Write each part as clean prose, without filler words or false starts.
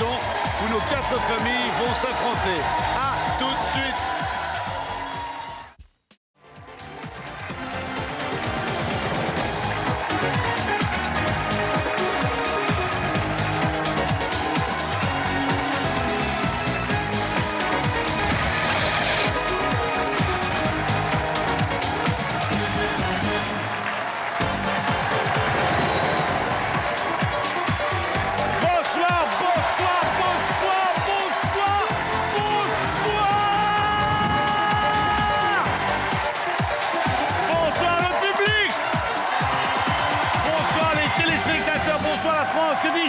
bouton où nos 4 familles vont s'affronter. À tout de suite.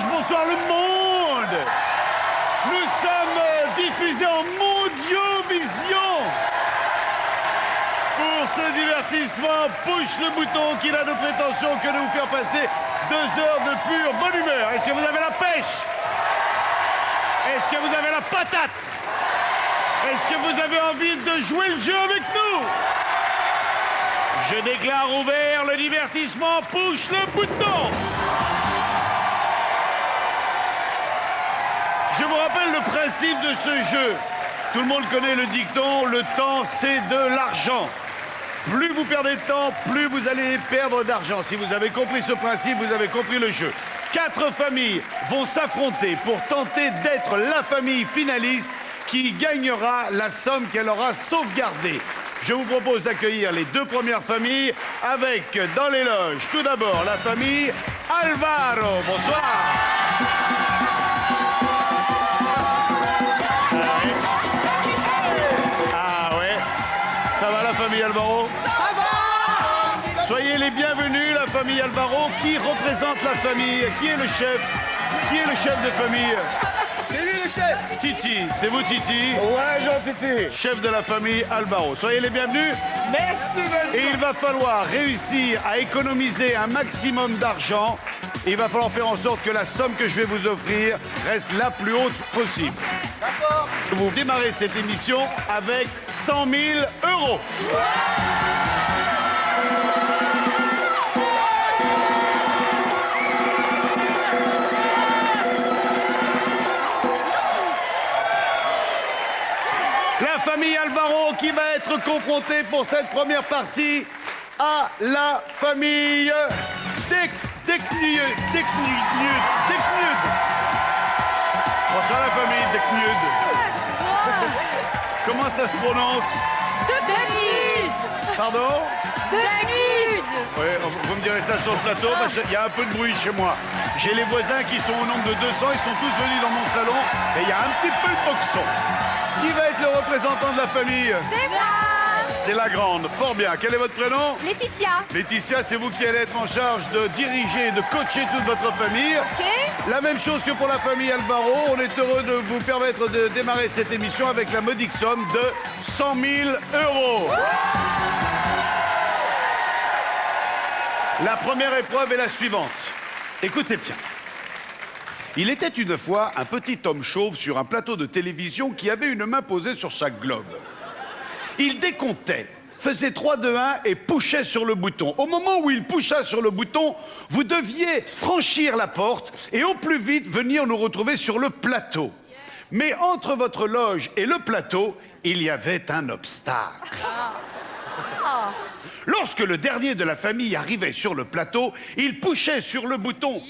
Bonsoir le monde. Nous sommes diffusés en Mondiovision pour ce divertissement Push le bouton qui n'a de prétention que de vous faire passer 2 heures de pure bonne humeur. Est-ce que vous avez la pêche? Est-ce que vous avez la patate? Est-ce que vous avez envie de jouer le jeu avec nous? Je déclare ouvert le divertissement Push le bouton. Je vous rappelle le principe de ce jeu. Tout le monde connaît le dicton, le temps c'est de l'argent. Plus vous perdez de temps, plus vous allez perdre d'argent. Si vous avez compris ce principe, vous avez compris le jeu. 4 familles vont s'affronter pour tenter d'être la famille finaliste qui gagnera la somme qu'elle aura sauvegardée. Je vous propose d'accueillir les 2 premières familles avec, dans les loges, tout d'abord la famille Alvaro. Bonsoir. Ça va la famille Alvaro? Ça va! Soyez les bienvenus, la famille Alvaro. Qui représente la famille? Qui est le chef? Qui est le chef de famille? C'est lui le chef! Titi, c'est vous Titi? Ouais, Jean-Titi. Chef de la famille Alvaro. Soyez les bienvenus. Merci, monsieur. Et il va falloir réussir à économiser un maximum d'argent. Il va falloir faire en sorte que la somme que je vais vous offrir reste la plus haute possible. D'accord. Vous démarrez cette émission avec 100 000 €. La famille Alvaro qui va être confrontée pour cette première partie à la famille Deknud. Bonsoir la famille Deknud. Comment ça se prononce? Deknud. Pardon? Deknud. Oui, vous me direz ça sur le plateau, parce qu'il y a un peu de bruit chez moi. J'ai les voisins qui sont au nombre de 200, ils sont tous venus dans mon salon, et il y a un petit peu de boxon. Qui va être le représentant de la famille? C'est moi. C'est la grande. Fort bien. Quel est votre prénom? Laetitia. Laetitia, c'est vous qui allez être en charge de diriger et de coacher toute votre famille. Ok. La même chose que pour la famille Alvaro. On est heureux de vous permettre de démarrer cette émission avec la modique somme de 100 000 €. La première épreuve est la suivante. Écoutez bien. Il était une fois un petit homme chauve sur un plateau de télévision qui avait une main posée sur chaque globe. Il décomptait, faisait 3, 2, 1 et pushait sur le bouton. Au moment où il pusha sur le bouton, vous deviez franchir la porte et au plus vite venir nous retrouver sur le plateau. Mais entre votre loge et le plateau, il y avait un obstacle. Lorsque le dernier de la famille arrivait sur le plateau, il pushait sur le bouton.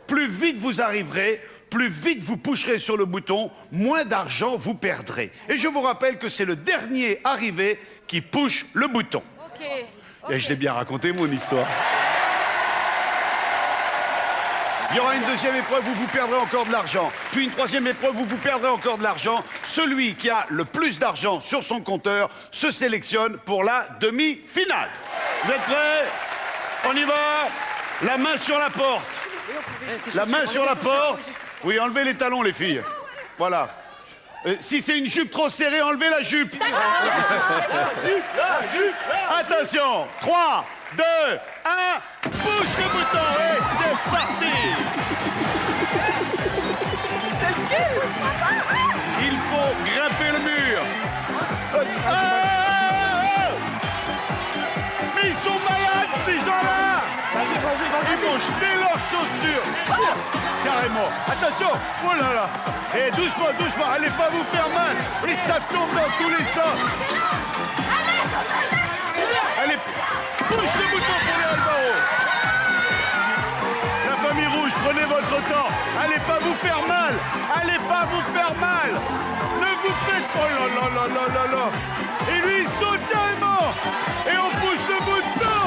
Plus vite vous arriverez, plus vite vous pusherez sur le bouton, moins d'argent vous perdrez. Et je vous rappelle que c'est le dernier arrivé qui push le bouton. Ok. Et je l'ai bien raconté, mon histoire. Il y aura une deuxième épreuve où vous perdrez encore de l'argent. Puis une troisième épreuve où vous perdrez encore de l'argent. Celui qui a le plus d'argent sur son compteur se sélectionne pour la demi-finale. Vous êtes prêts? On y va. La main sur la porte. La main sur la porte. Oui, enlevez les talons, les filles. Voilà. Si c'est une jupe trop serrée, enlevez la jupe. Attention. 3, 2, 1. Pousse le bouton et c'est parti. Il faut grimper le mur. Mais ils sont malades, ces gens-là. Ils vont jeter leurs chaussures. carrément. Attention, oh là là. Et doucement, doucement, allez pas vous faire mal. Et ça tombe dans tous les sens. Allez, pousse le bouton pour les Alvaro. La famille rouge, prenez votre temps. Allez pas vous faire mal. Allez pas vous faire mal. Ne vous faites pas. Oh là là là là là là. Et lui, il saute carrément. Et on pousse le bouton.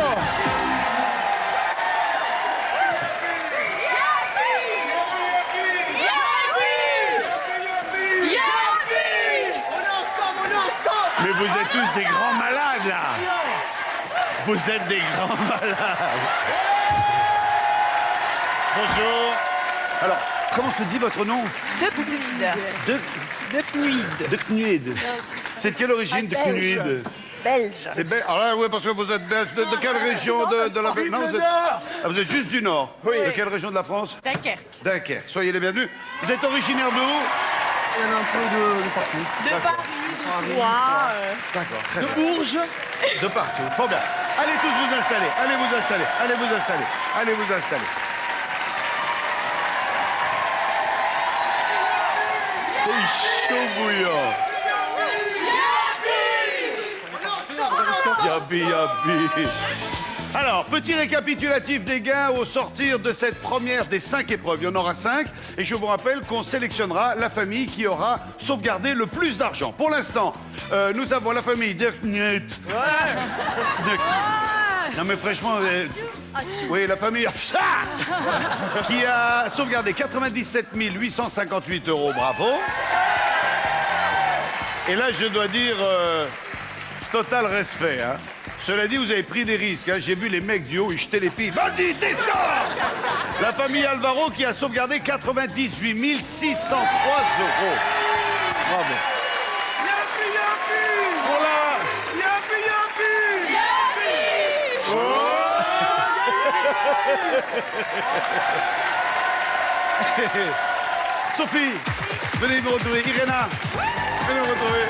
Mais vous êtes tous des grands malades, là. Vous êtes des grands malades. Bonjour. Alors, comment se dit votre nom? De Knuid. De Knuid. C'est de quelle origine, de Knuid? Belge. C'est belge. Alors là, oui, parce que vous êtes belge. De quelle région de la... Non, vous êtes juste du Nord. Oui. De quelle région de la France? Dunkerque. Dunkerque. Soyez les bienvenus. Vous êtes originaire d'où? Il y en a un peu de partout. De Paris. D'accord. Très De bien. Bourges. De partout. Fort bien. Allez tous vous installer. Allez vous installer. Allez vous installer. Allez vous installer. C'est chaud bouillant. Yabi, yabi. Alors, petit récapitulatif des gains au sortir de cette première des 5 épreuves. Il y en aura 5. Et je vous rappelle qu'on sélectionnera la famille qui aura sauvegardé le plus d'argent. Pour l'instant, nous avons la famille de Knut. Non mais franchement, oui, la famille qui a sauvegardé 97 858 €. Bravo. Et là, je dois dire, total respect. Hein. Cela dit, vous avez pris des risques. Hein. J'ai vu les mecs du haut, ils jetaient les filles. Vas-y, descends. La famille Alvaro qui a sauvegardé 98 603 €. Bravo. Voilà. Sophie, venez vous retrouver. Irena, venez vous retrouver.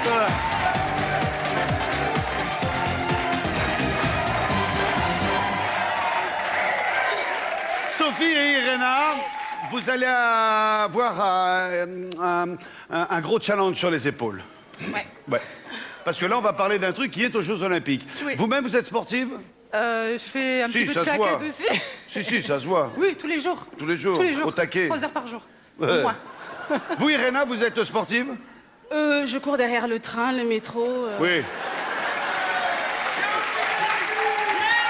Voilà. Sophie et Irena, vous allez avoir un gros challenge sur les épaules. Ouais. Parce que là, on va parler d'un truc qui est aux Jeux Olympiques. Oui. Vous-même, vous êtes sportive? Je fais un petit peu de ça se voit. claquettes aussi. Si, ça se voit. Oui, tous les jours. Tous les jours, Tous les jours. au taquet. 3 heures par jour. Ouais. Au moins. Vous, Irena, vous êtes sportive? Je cours derrière le train, le métro. Oui.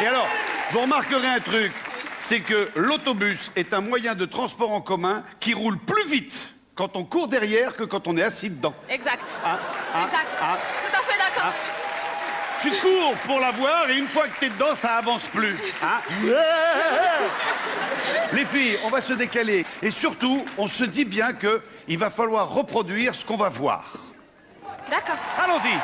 Et alors, vous remarquerez un truc, c'est que l'autobus est un moyen de transport en commun qui roule plus vite quand on court derrière que quand on est assis dedans. Exact. Exact. Tout à fait d'accord. Tu cours pour la voir et une fois que t'es dedans, ça avance plus. Hein. Les filles, on va se décaler. Et surtout, on se dit bien qu'il va falloir reproduire ce qu'on va voir. D'accord. Allons-y.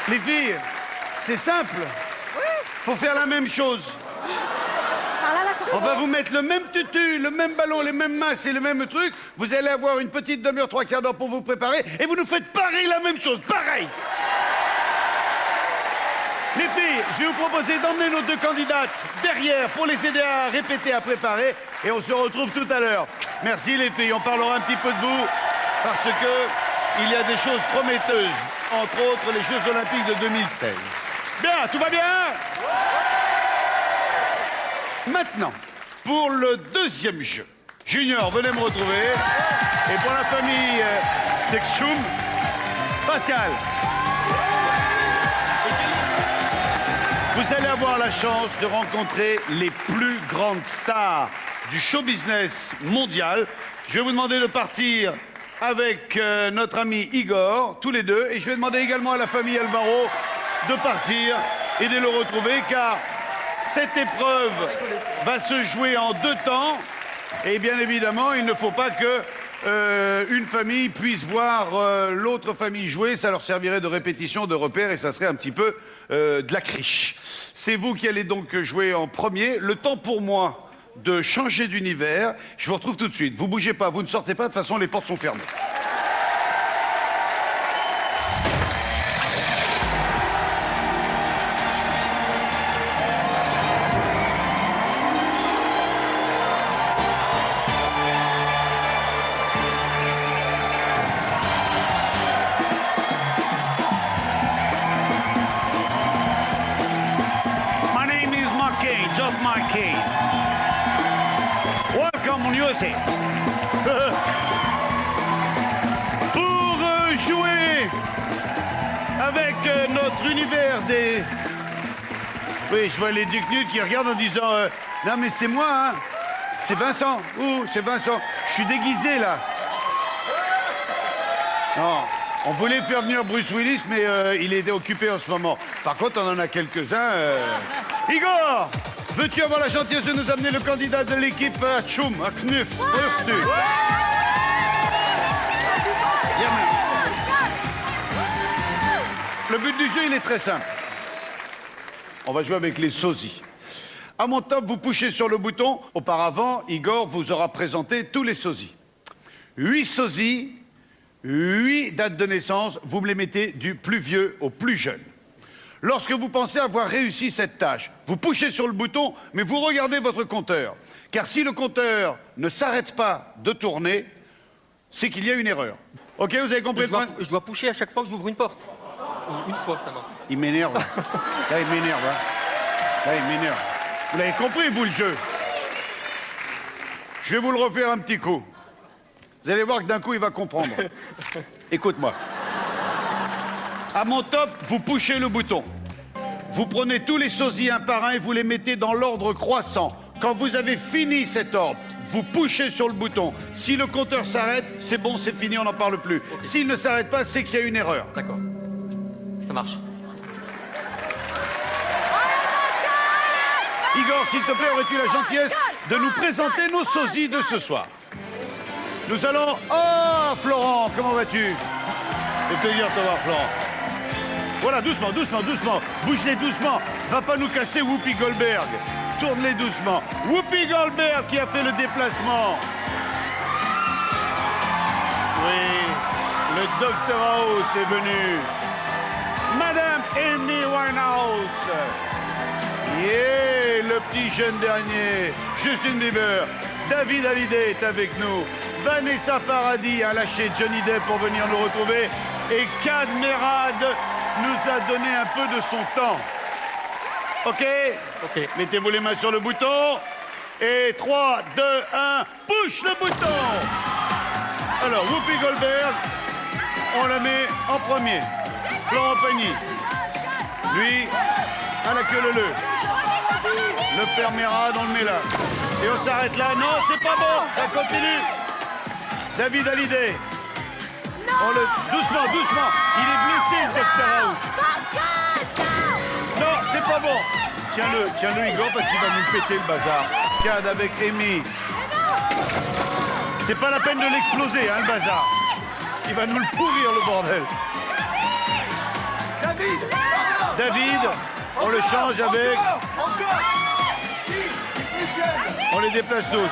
Les filles, c'est simple. Faut faire la même chose. On va vous mettre le même tutu, le même ballon, les mêmes masses et le même truc. Vous allez avoir une petite demi-heure, 3/4 d'heure pour vous préparer. Et vous nous faites pareil, la même chose, pareil. Les filles, je vais vous proposer d'emmener nos 2 candidates derrière pour les aider à répéter, à préparer. Et on se retrouve tout à l'heure. Merci les filles, on parlera un petit peu de vous. Parce que il y a des choses prometteuses. Entre autres, les Jeux Olympiques de 2016. Bien, tout va bien? Maintenant, pour le deuxième jeu. Junior, venez me retrouver. Et pour la famille Texum, Pascal. Vous allez avoir la chance de rencontrer les plus grandes stars du show business mondial. Je vais vous demander de partir avec notre ami Igor, tous les deux. Et je vais demander également à la famille Alvaro de partir et de le retrouver, car Cette épreuve va se jouer en 2 temps. Et bien évidemment, il ne faut pas que une famille puisse voir l'autre famille jouer. Ça leur servirait de répétition, de repère, et ça serait un petit peu de la criche. C'est vous qui allez donc jouer en premier. Le temps pour moi de changer d'univers. Je vous retrouve tout de suite. Vous bougez pas, vous ne sortez pas. De toute façon, les portes sont fermées. Welcome on USA. Pour jouer avec notre univers des... Oui, je vois les Duc Nudes qui regardent en disant non mais c'est moi, hein. C'est Vincent. Ouh, c'est Vincent. Je suis déguisé là. Non, on voulait faire venir Bruce Willis, mais il était occupé en ce moment. Par contre, on en a quelques-uns. Igor, veux-tu avoir la gentillesse de nous amener le candidat de l'équipe à Tchoum, à Knuf, Le but du jeu, il est très simple. On va jouer avec les sosies. À mon top, vous poussez sur le bouton. Auparavant, Igor vous aura présenté tous les sosies. 8 sosies, 8 dates de naissance. Vous me les mettez du plus vieux au plus jeune. Lorsque vous pensez avoir réussi cette tâche, vous poussez sur le bouton, mais vous regardez votre compteur. Car si le compteur ne s'arrête pas de tourner, c'est qu'il y a une erreur. Ok, vous avez compris? Je dois pusher à chaque fois que j'ouvre une porte. Une fois, ça marche. Il m'énerve. Là, il m'énerve. Hein. Là, il m'énerve. Vous l'avez compris, vous, le jeu? Je vais vous le refaire un petit coup. Vous allez voir que d'un coup, il va comprendre. Écoute-moi. À mon top, vous pushez le bouton. Vous prenez tous les sosies un par un et vous les mettez dans l'ordre croissant. Quand vous avez fini cet ordre, vous pushez sur le bouton. Si le compteur s'arrête, c'est bon, c'est fini, on n'en parle plus. Okay. S'il ne s'arrête pas, c'est qu'il y a une erreur. D'accord. Ça marche. Igor, s'il te plaît, aurais-tu la gentillesse de nous présenter nos sosies de ce soir? Nous allons... Oh, Florent, comment vas-tu? C'est plaisir de te voir, Florent. Voilà, doucement, doucement, doucement. Bouge-les doucement. Va pas nous casser Whoopi Goldberg. Tourne-les doucement. Whoopi Goldberg qui a fait le déplacement. Oui, le Dr House est venu. Madame Amy Winehouse. Yeah, le petit jeune dernier. Justin Bieber. David Hallyday est avec nous. Vanessa Paradis a lâché Johnny Depp pour venir nous retrouver. Et Kad Merad nous a donné un peu de son temps. OK? OK. Mettez-vous les mains sur le bouton. Et 3, 2, 1, push le bouton. Alors, Whoopi Goldberg, on la met en premier. Florent Pagny. Lui, à la queue leu. Le père Merad, on le met là. Et on s'arrête là. Non, c'est pas bon. Ça continue. David Hallyday. Doucement, doucement. Il est blessé, le Dr House. Non, c'est pas bon. Tiens-le, Igor, parce qu'il va nous péter le bazar. Kad avec Amy. C'est pas la peine de l'exploser, hein, le bazar. Il va nous le pourrir, le bordel. David, on le change avec... On les déplace tous.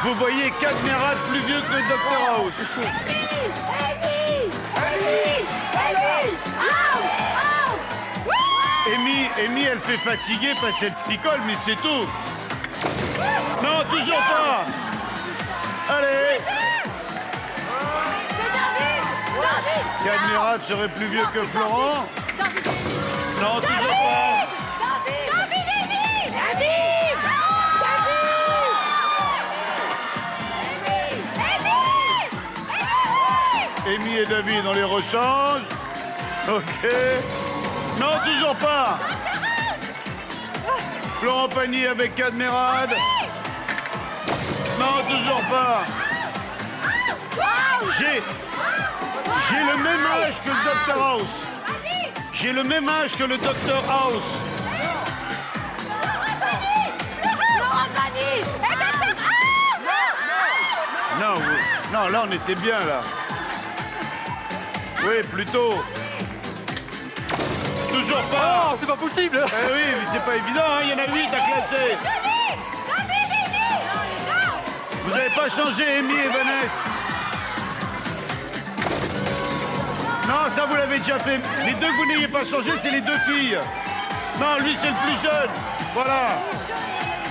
Vous voyez Kad Merad plus vieux que le Dr House. C'est chaud. Amy, elle fait fatiguer parce qu'elle picole, mais c'est tout. Non, toujours pas. Allez. Kad Merad serait plus vieux que Florent. Non, toujours pas. Amy et David, on les rechange. OK. Non, toujours pas. Florent Pagny avec Kad Merad. Non, toujours pas. J'ai le même âge que le Dr House. J'ai le même âge que le Dr House. Non, non, là on était bien là. Oui, plutôt. Toujours pas. Oh, c'est pas possible. Eh oui, mais c'est pas évident, hein. Il y en a 8 à classer. Vous n'avez pas changé, Amy et Vanessa. Non, ça vous l'avez déjà fait. Les deux que vous n'ayez pas changé, c'est les deux filles. Non, lui c'est le plus jeune. Voilà.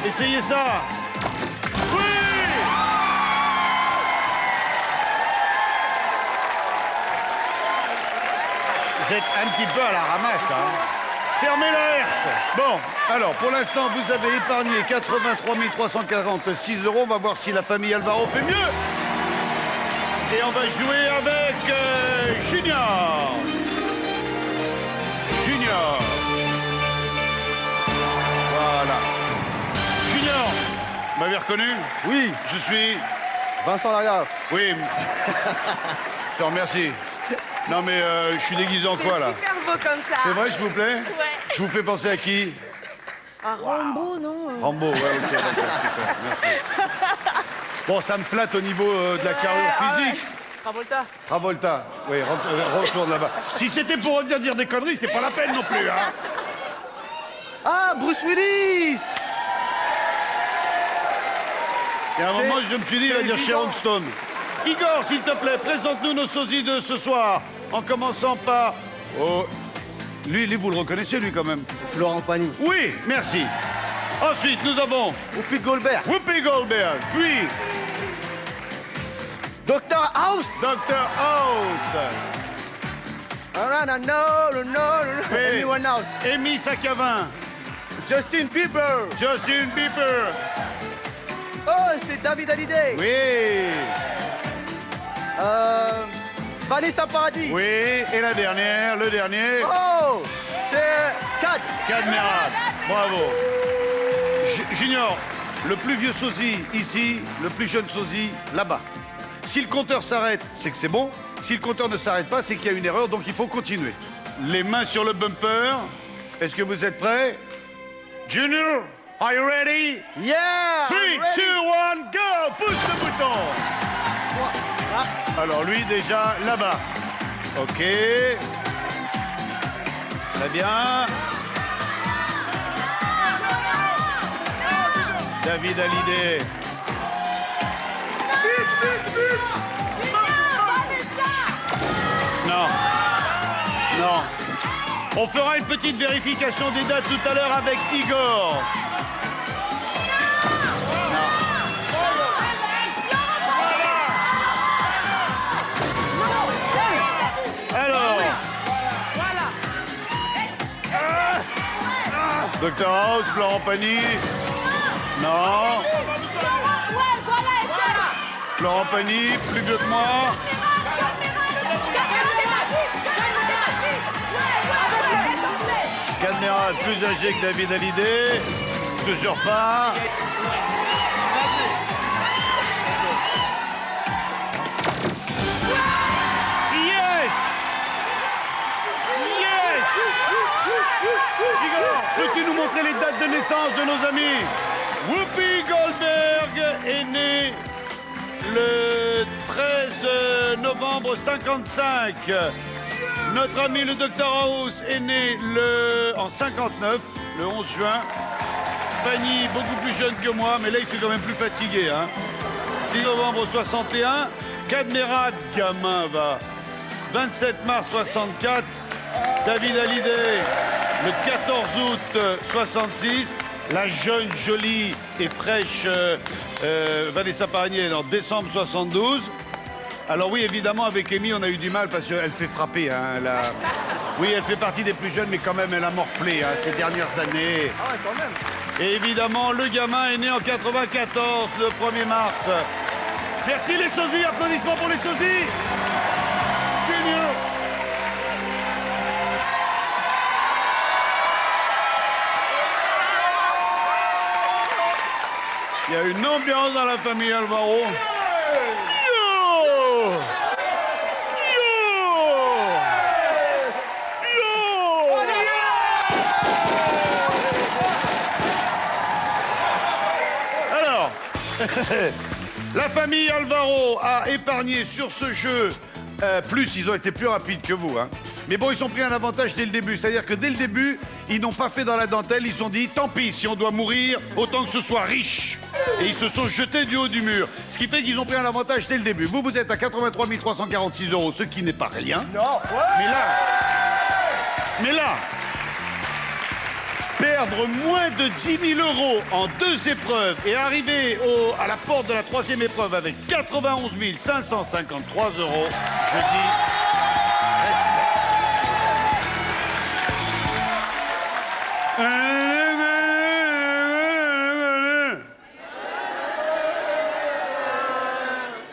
Essayez ça. Oui! Vous êtes un petit peu à la ramasse, hein. Fermez la herse. Bon, alors, pour l'instant, vous avez épargné 83 346 €. On va voir si la famille Alvaro fait mieux. Et on va jouer avec Junior. Junior. Voilà. Junior, vous m'avez reconnu? Oui, Je suis... Vincent Lagaffe. Oui. Je te remercie. Non, mais je suis déguisé en quoi, là? Super beau comme ça. C'est vrai, s'il vous plaît? Ouais. Je vous fais penser à qui? Un Rambo, non Rambo, ouais, ok, d'accord, super, merci. Bon, ça me flatte au niveau de la carrure physique. Travolta. Travolta, oui, retourne là-bas. Si c'était pour revenir dire des conneries, c'était pas la peine non plus, hein. Ah, Bruce Willis. Et à un moment, je me suis dit, il va dire évident. Sharon Stone. Igor, s'il te plaît, présente-nous nos sosies de ce soir, en commençant par... Oh, lui, vous le reconnaissez, lui, quand même? Florent Pagny. Oui, merci. Ensuite, nous avons Whoopi Goldberg. Whoopi Goldberg, puis Dr House. Dr House, Oui. Anyone else? Amy Sakavin, Justin Bieber. Justin Bieber, Oh, c'est David Hallyday. oui, Vanessa Paradis. oui, et la dernière, le dernier, Oh, c'est Kat. Cadmerade, bravo. Junior, le plus vieux sosie ici, le plus jeune sosie là-bas. Si le compteur s'arrête, c'est que c'est bon. Si le compteur ne s'arrête pas, c'est qu'il y a une erreur, donc il faut continuer. Les mains sur le bumper. Est-ce que vous êtes prêts? Junior, are you ready? Yeah. 3, I'm ready. 2, 1, go! Pousse le bouton. Alors lui déjà là-bas. Ok. Très bien. David Hallyday. Non. Non. On fera une petite vérification des dates tout à l'heure avec Igor. Alors. Dr House, Florent Pagny. Non. Florent Pagny, plus vieux que moi. Cadmerade, plus âgé que David Hallyday. Toujours pas. Yes! Yes! Igor, peux-tu nous montrer les dates de naissance de nos amis? Whoopi Goldberg est née le 13 novembre 55. Notre ami le Dr House est né en 59, le 11 juin. Pagny, beaucoup plus jeune que moi, mais là il fait quand même plus fatigué. Hein. 6 novembre 61. Cadmerade, gamin, va. 27 mars 64. David Hallyday, le 14 août 66. La jeune, jolie et fraîche Vanessa Paradis en décembre 72. Alors oui, évidemment, avec Amy, on a eu du mal parce qu'elle fait frapper. Hein, Oui, elle fait partie des plus jeunes, mais quand même, elle a morflé hein, ces dernières années. Ah ouais, quand même. Et évidemment, le gamin est né en 94, le 1er mars. Merci les sosies, applaudissements pour les sosies. Junior. Il y a une ambiance dans la famille Alvaro. Yo! Yo! Yo! La famille Alvaro a épargné sur ce jeu. Plus, ils ont été plus rapides que vous. Hein. Mais bon, ils ont pris un avantage dès le début. C'est-à-dire que dès le début, ils n'ont pas fait dans la dentelle. Ils se sont dit, tant pis, si on doit mourir, autant que ce soit riche. Et ils se sont jetés du haut du mur. Ce qui fait qu'ils ont pris un avantage dès le début. Vous, vous êtes à 83 346 €, ce qui n'est pas rien. Non, ouais. Mais là, perdre moins de 10 000 € en 2 épreuves et arriver à la porte de la 3e épreuve avec 91 553 €, je dis respect.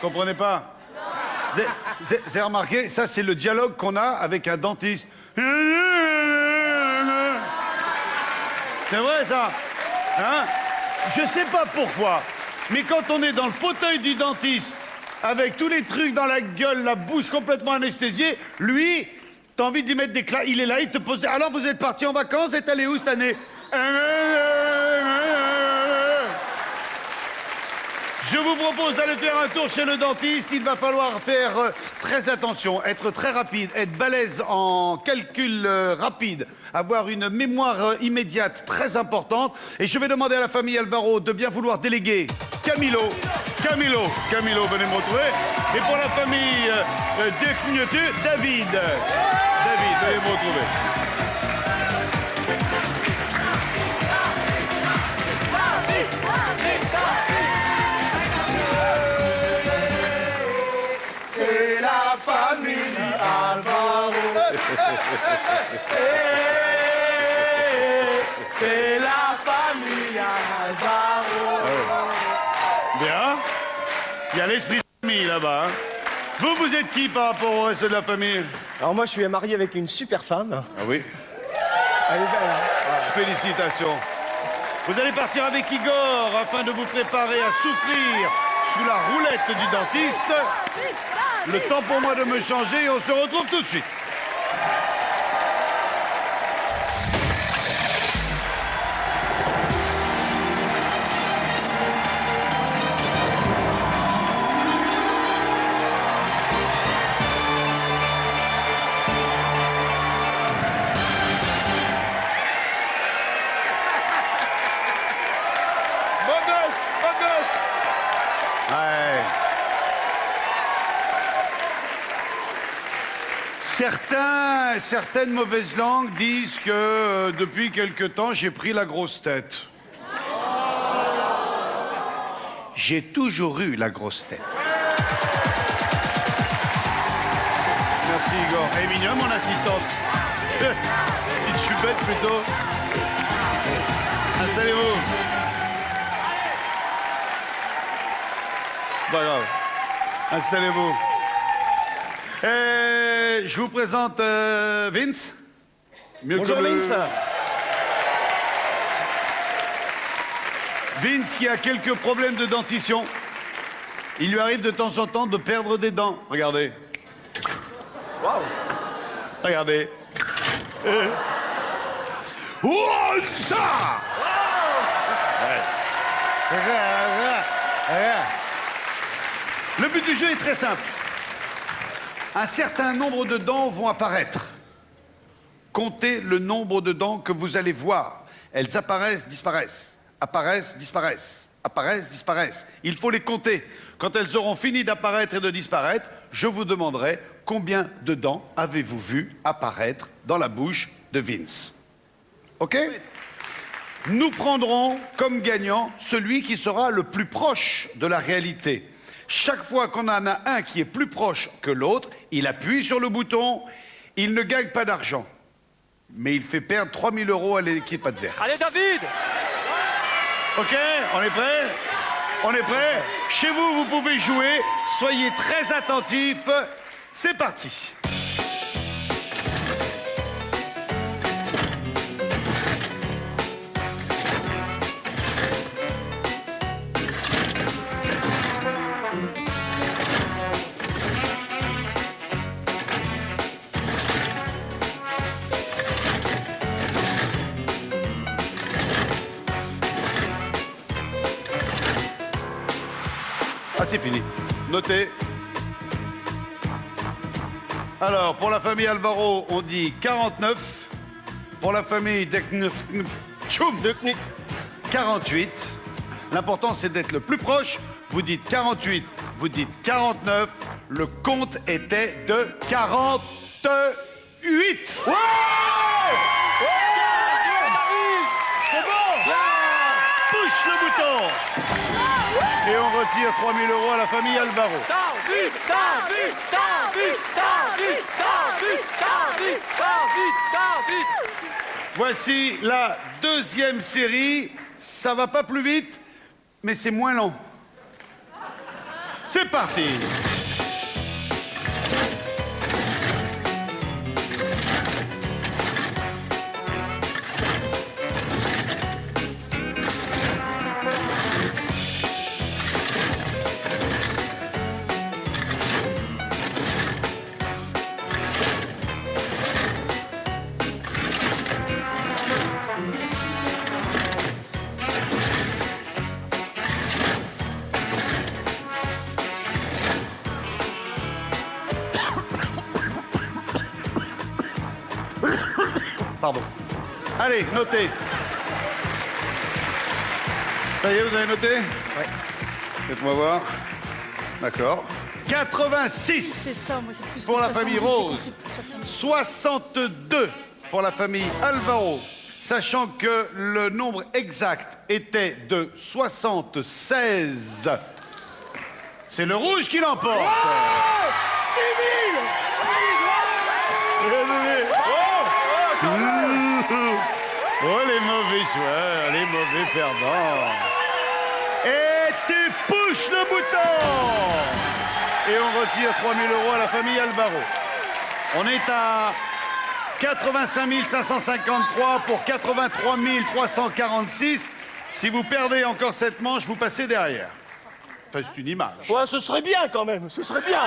Comprenez pas? Vous avez remarqué, ça c'est le dialogue qu'on a avec un dentiste. C'est vrai ça, hein? Je sais pas pourquoi, mais quand on est dans le fauteuil du dentiste, avec tous les trucs dans la gueule, la bouche complètement anesthésiée, lui, t'as envie de lui mettre des claques. Il est là, il te pose des... Alors vous êtes parti en vacances, et allé où cette année? Je vous propose d'aller faire un tour chez le dentiste. Il va falloir faire très attention, être très rapide, être balèze en calcul rapide, avoir une mémoire immédiate très importante. Et je vais demander à la famille Alvaro de bien vouloir déléguer Camilo, venez me retrouver. Et pour la famille David, venez me retrouver. C'est la famille Alvaro. C'est la famille Alvaro. Bien. Il y a l'esprit de famille là-bas. Hein. Vous êtes qui par rapport au reste de la famille? Alors moi, je suis marié avec une super femme. Ah oui. Elle est belle, hein? Félicitations. Vous allez partir avec Igor afin de vous préparer à souffrir sous la roulette du dentiste. Le temps pour moi de me changer et on se retrouve tout de suite. Ouais. Certaines mauvaises langues disent que depuis quelque temps, j'ai pris la grosse tête. J'ai toujours eu la grosse tête. Merci Igor. Elle est mignonne, mon assistante. Petite chupette plutôt. Installez-vous. Pas grave. Installez-vous. Je vous présente Vince. Bonjour Vince. Vince qui a quelques problèmes de dentition. Il lui arrive de temps en temps de perdre des dents. Regardez. Waouh. Regardez. Oh, ça! Le but du jeu est très simple. Un certain nombre de dents vont apparaître. Comptez le nombre de dents que vous allez voir. Elles apparaissent, disparaissent. Apparaissent, disparaissent. Apparaissent, disparaissent. Il faut les compter. Quand elles auront fini d'apparaître et de disparaître, je vous demanderai combien de dents avez-vous vu apparaître dans la bouche de Vince. OK ? Nous prendrons comme gagnant celui qui sera le plus proche de la réalité. Chaque fois qu'on en a un qui est plus proche que l'autre, il appuie sur le bouton, il ne gagne pas d'argent. Mais il fait perdre 3 000 € à l'équipe adverse. Allez, David! OK, on est prêt? On est prêt? Chez vous, vous pouvez jouer. Soyez très attentifs. C'est parti. Ah, c'est fini. Notez. Alors, pour la famille Alvaro, on dit 49. Pour la famille Tchoum, 48. L'important, c'est d'être le plus proche. Vous dites 48, vous dites 49. Le compte était de 48. Ouais, Push le bouton. Et on retire 3 000 € à la famille Alvaro. Voici la deuxième série. Ça va pas plus vite, mais c'est moins long. C'est parti. Pardon. Allez, notez. Ça y est, vous avez noté? Ouais. Faites-moi voir. D'accord. 86 C'est ça, moi, c'est plus pour la 70, famille j'ai Rose. compris. 62 pour la famille Alvaro. Sachant que le nombre exact était de 76. C'est le rouge qui l'emporte. Oh, les mauvais joueurs, les mauvais perdants. Et tu pushes le bouton. Et on retire 3 000 € à la famille Alvaro. On est à 85 553 pour 83 346. Si vous perdez encore cette manche, vous passez derrière. Enfin, c'est une image. Ouais, ce serait bien quand même, ce serait bien.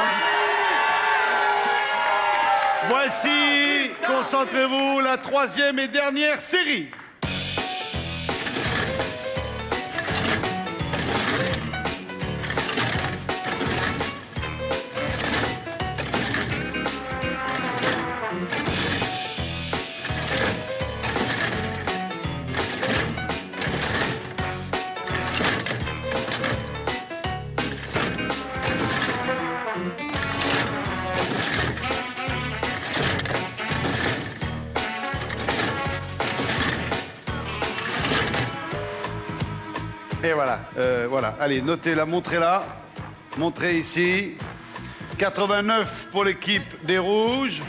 Voici, concentrez-vous, la troisième et dernière série. Et voilà, voilà. Allez, notez-la, montrez-la. Montrez ici. 89 pour l'équipe des rouges,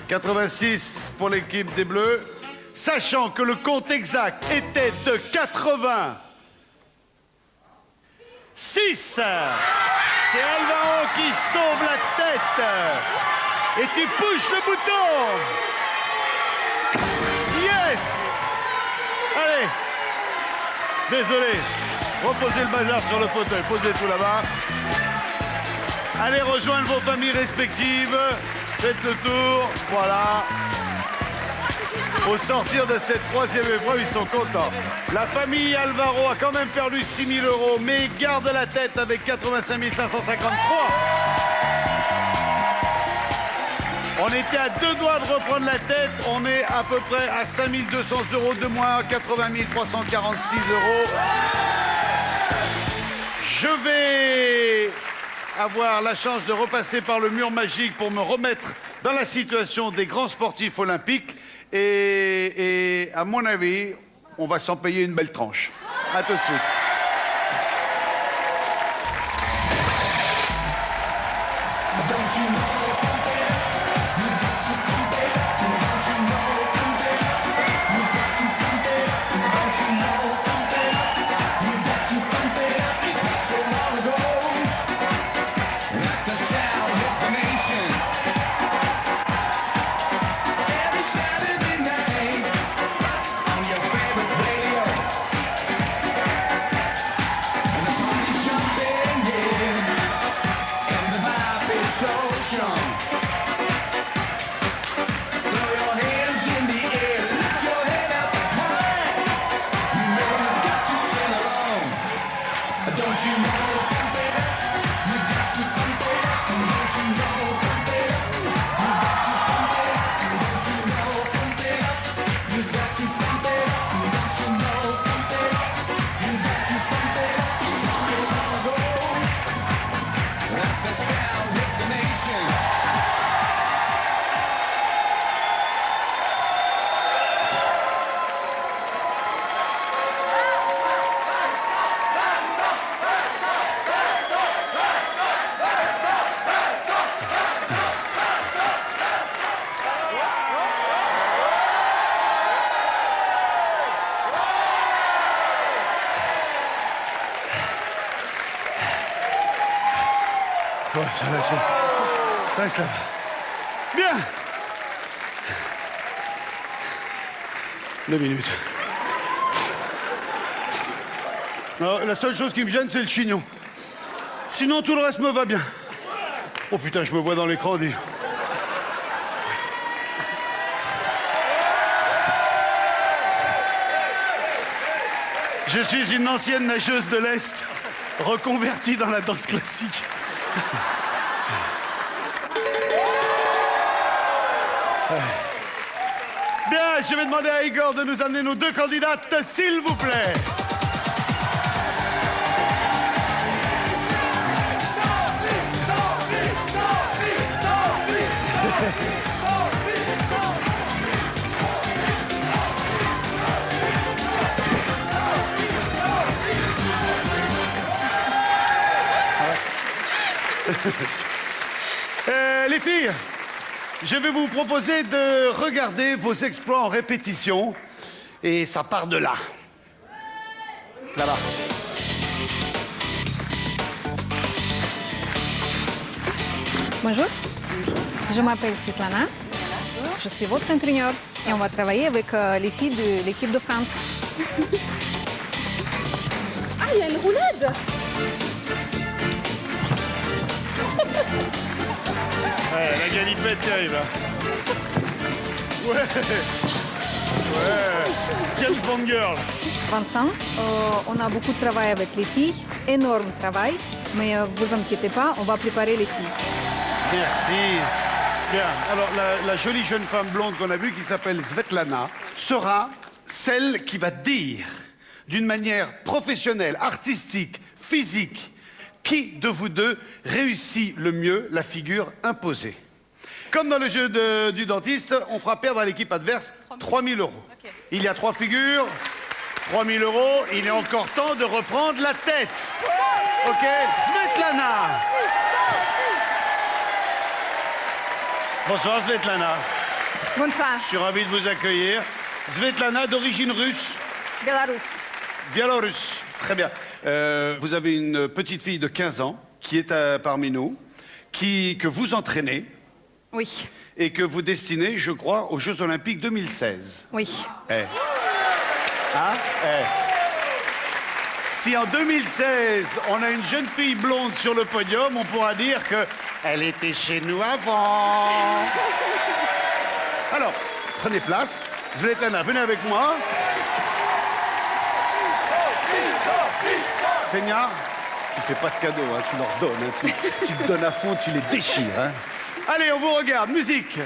86 pour l'équipe des bleus. Sachant que le compte exact était de 86. C'est Alvaro qui sauve la tête. Et tu pushes le bouton. Yes. Allez. Désolé. Reposez le bazar sur le fauteuil. Posez tout là-bas. Allez rejoindre vos familles respectives. Faites le tour. Voilà. Au sortir de cette troisième épreuve, ils sont contents. La famille Alvaro a quand même perdu 6 000 €, mais garde la tête avec 85 553. On était à 2 doigts de reprendre la tête. On est à peu près à 5 200 € de moins, 80 346 €. Je vais avoir la chance de repasser par le mur magique pour me remettre dans la situation des grands sportifs olympiques. Et à mon avis, on va s'en payer une belle tranche. À tout de suite. Ouais, ça va, ouais, ça va. Bien. 2 minutes. Non, la seule chose qui me gêne, c'est le chignon. Sinon, tout le reste me va bien. Oh putain, je me vois dans l'écran dire. Je suis une ancienne nageuse de l'Est, reconvertie dans la danse classique. Bien, je vais demander à Igor de nous amener nos 2 candidates, s'il vous plaît. Les filles, je vais vous proposer de regarder vos exploits en répétition. Et ça part de là. Là-bas. Bonjour, je m'appelle Svetlana. Je suis votre entraîneur et on va travailler avec les filles de l'équipe de France. Ah, il y a une roulade. Ouais, la galipette qui arrive, là. Ouais. Ouais. James Bond Girl. Vincent, on a beaucoup de travail avec les filles, énorme travail, mais vous inquiétez pas, on va préparer les filles. Merci. Bien. Alors, la jolie jeune femme blonde qu'on a vue, qui s'appelle Svetlana, sera celle qui va dire, d'une manière professionnelle, artistique, physique, qui de vous deux réussit le mieux la figure imposée. Comme dans le jeu du dentiste, on fera perdre à l'équipe adverse 3 000 €. Okay. Il y a 3 figures, 3 000 €. Il est encore temps de reprendre la tête. OK, Svetlana. Bonsoir Svetlana. Bonsoir. Je suis ravi de vous accueillir. Svetlana, d'origine russe. Bélarus. Biélorusse. Très bien. Vous avez une petite fille de 15 ans qui est parmi nous, que vous entraînez. Oui. Et que vous destinez, je crois, aux Jeux Olympiques 2016. Oui. Eh. Hein? Eh. Si en 2016, on a une jeune fille blonde sur le podium, on pourra dire qu'elle était chez nous avant. Alors, prenez place. Svetlana, venez avec moi. Ksenia, tu fais pas de cadeaux, hein, tu leur donnes. Hein, tu te donnes à fond, tu les déchires. Hein. Allez, on vous regarde. Musique.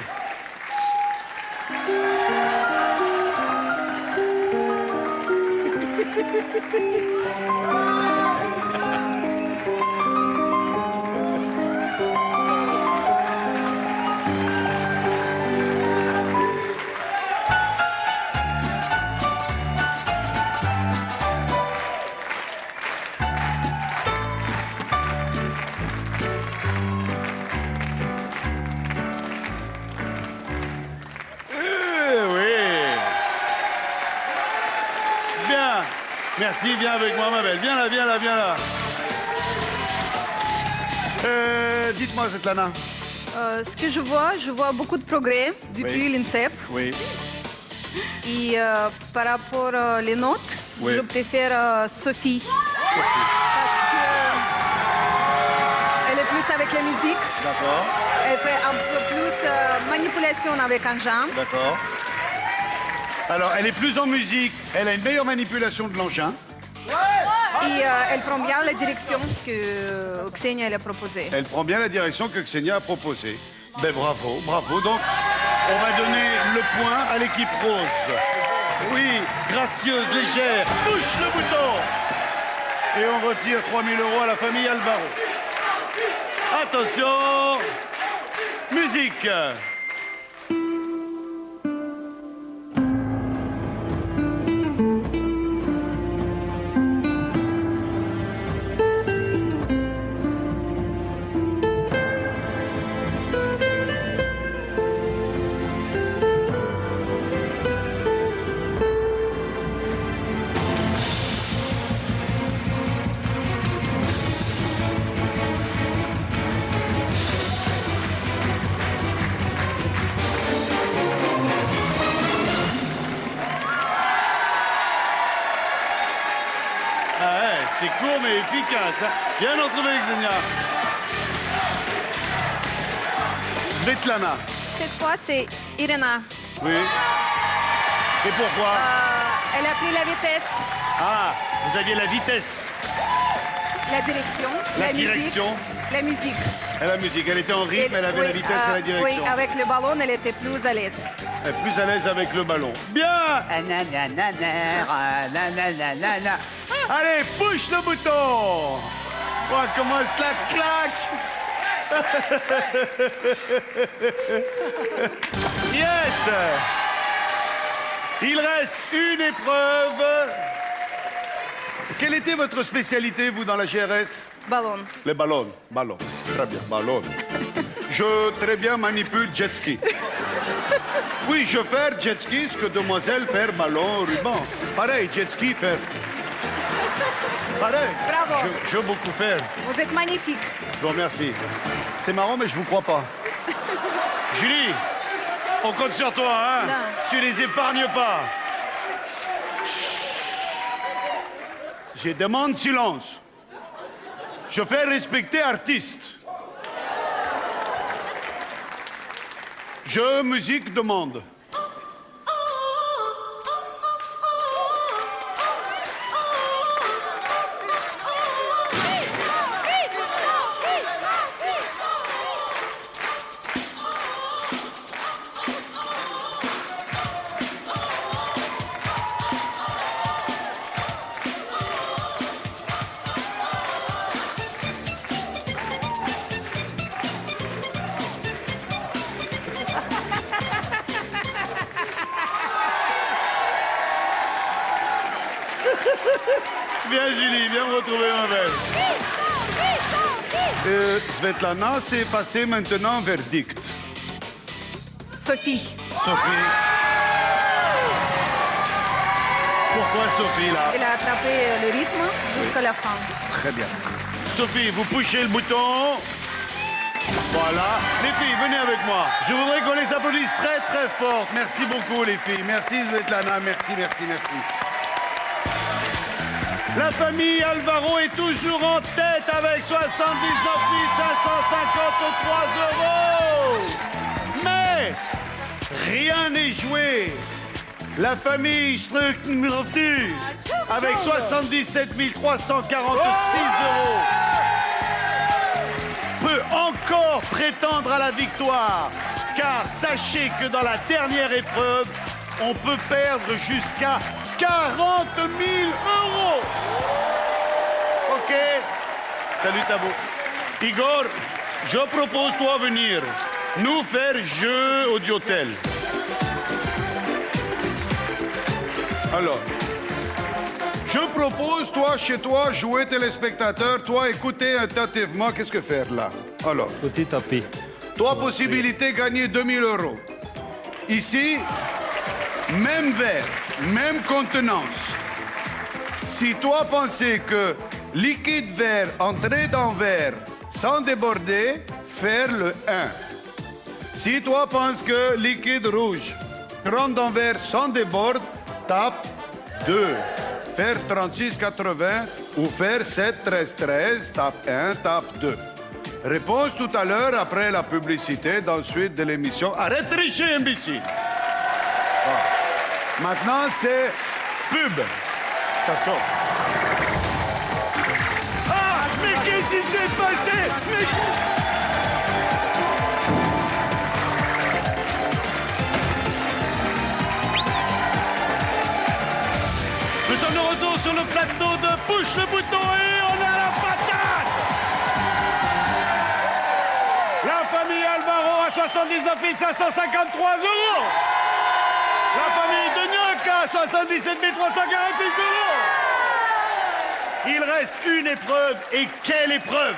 Merci, viens avec moi, ma belle. Viens là, viens là, viens là. Dites-moi, Svetlana. Ce que je vois beaucoup de progrès depuis l'INSEP. Oui. Et par rapport aux notes, oui. Je préfère Sophie. Parce qu'elle est plus avec la musique. D'accord. Elle fait un peu plus manipulation avec un jambe. D'accord. Alors, elle est plus en musique, elle a une meilleure manipulation de l'engin. Et elle prend bien la direction que Ksenia elle a proposée. Elle prend bien la direction que Ksenia a proposée. Ben bravo, bravo. Donc, on va donner le point à l'équipe rose. Oui, gracieuse, légère, touche le bouton. Et on retire 3 000 € à la famille Alvaro. Attention, musique. c'est court mais efficace. Hein. Bien retrouvé, Xenia. Svetlana. Cette fois, c'est Irena. Oui. Et pourquoi Elle a pris la vitesse, Ah, vous aviez la vitesse, la direction, la direction. musique, la musique. Et la musique. Elle était en rythme, elle avait la vitesse et la direction. Oui, avec le ballon, elle était plus à l'aise. Elle est plus à l'aise avec le ballon. Bien. Allez, push le bouton. Oh, comment cela claque. Yes. Il reste une épreuve. Quelle était votre spécialité, vous, dans la GRS? Ballon. Les ballons. Ballon. Très bien, ballon. Je très bien manipule jet ski. Oui, je fais jet ski, ce que demoiselle fait ballon, ruban. Pareil, jet ski, faire. Pareil. Bravo. Je veux beaucoup faire. Vous êtes magnifique. Je vous remercie. C'est marrant, mais je vous crois pas. Julie, on compte sur toi, hein? Non. Tu les épargnes pas. Chut. Je demande silence. Je fais respecter artiste. Je musique demande. Viens Julie, viens me retrouver ma belle. Svetlana, c'est passé maintenant verdict. Sophie. Sophie. Pourquoi Sophie là? Elle a attrapé le rythme jusqu'à la fin. Très bien. Sophie, vous poussez le bouton. Voilà. Les filles, venez avec moi. Je voudrais qu'on les applaudisse très très fort. Merci beaucoup les filles. Merci Svetlana, merci, merci, merci. La famille Alvaro est toujours en tête avec 79 553 €. Mais rien n'est joué. La famille Struckmurftu avec 77 346 € peut encore prétendre à la victoire. Car sachez que dans la dernière épreuve, on peut perdre jusqu'à 40 000 €. OK. Salut Tabo. Igor, je propose toi venir nous faire jeu audiotel. Alors, je propose toi chez toi jouer téléspectateur, toi écouter attentivement qu'est-ce que faire là. Alors, Petit à petit. toi possibilité gagner 2000 €. Ici, même verre, même contenance. Si toi pensais que liquide vert entrait dans verre sans déborder, faire le 1. Si toi penses que liquide rouge rentre dans verre sans déborde, tape 2. Faire 36,80 ou faire 7,13,13, tape 1, tape 2. Réponse tout à l'heure après la publicité dans la suite de l'émission. Arrête de tricher, imbécile! Maintenant, c'est pub. Attention. Ah, mais qu'est-ce qui s'est passé? Mais... Nous sommes de retour sur le plateau de Push le bouton et on a la patate! La famille Alvaro à 79 553 €. La famille de Nyoka, 77 346 €. Il reste une épreuve, et quelle épreuve!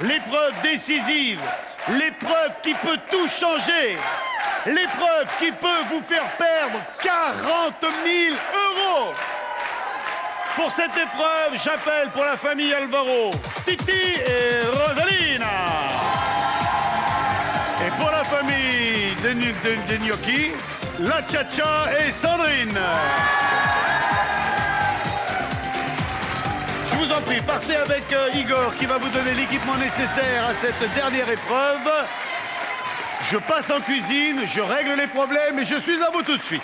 L'épreuve décisive, l'épreuve qui peut tout changer, l'épreuve qui peut vous faire perdre 40 000 €. Pour cette épreuve, j'appelle pour la famille Alvaro, Titi et Rosalina. Et pour la famille de Gnocchi, la Tcha-Tcha et Sandrine. en prie, partez avec Igor qui va vous donner l'équipement nécessaire à cette dernière épreuve. Je passe en cuisine, je règle les problèmes et je suis à vous tout de suite.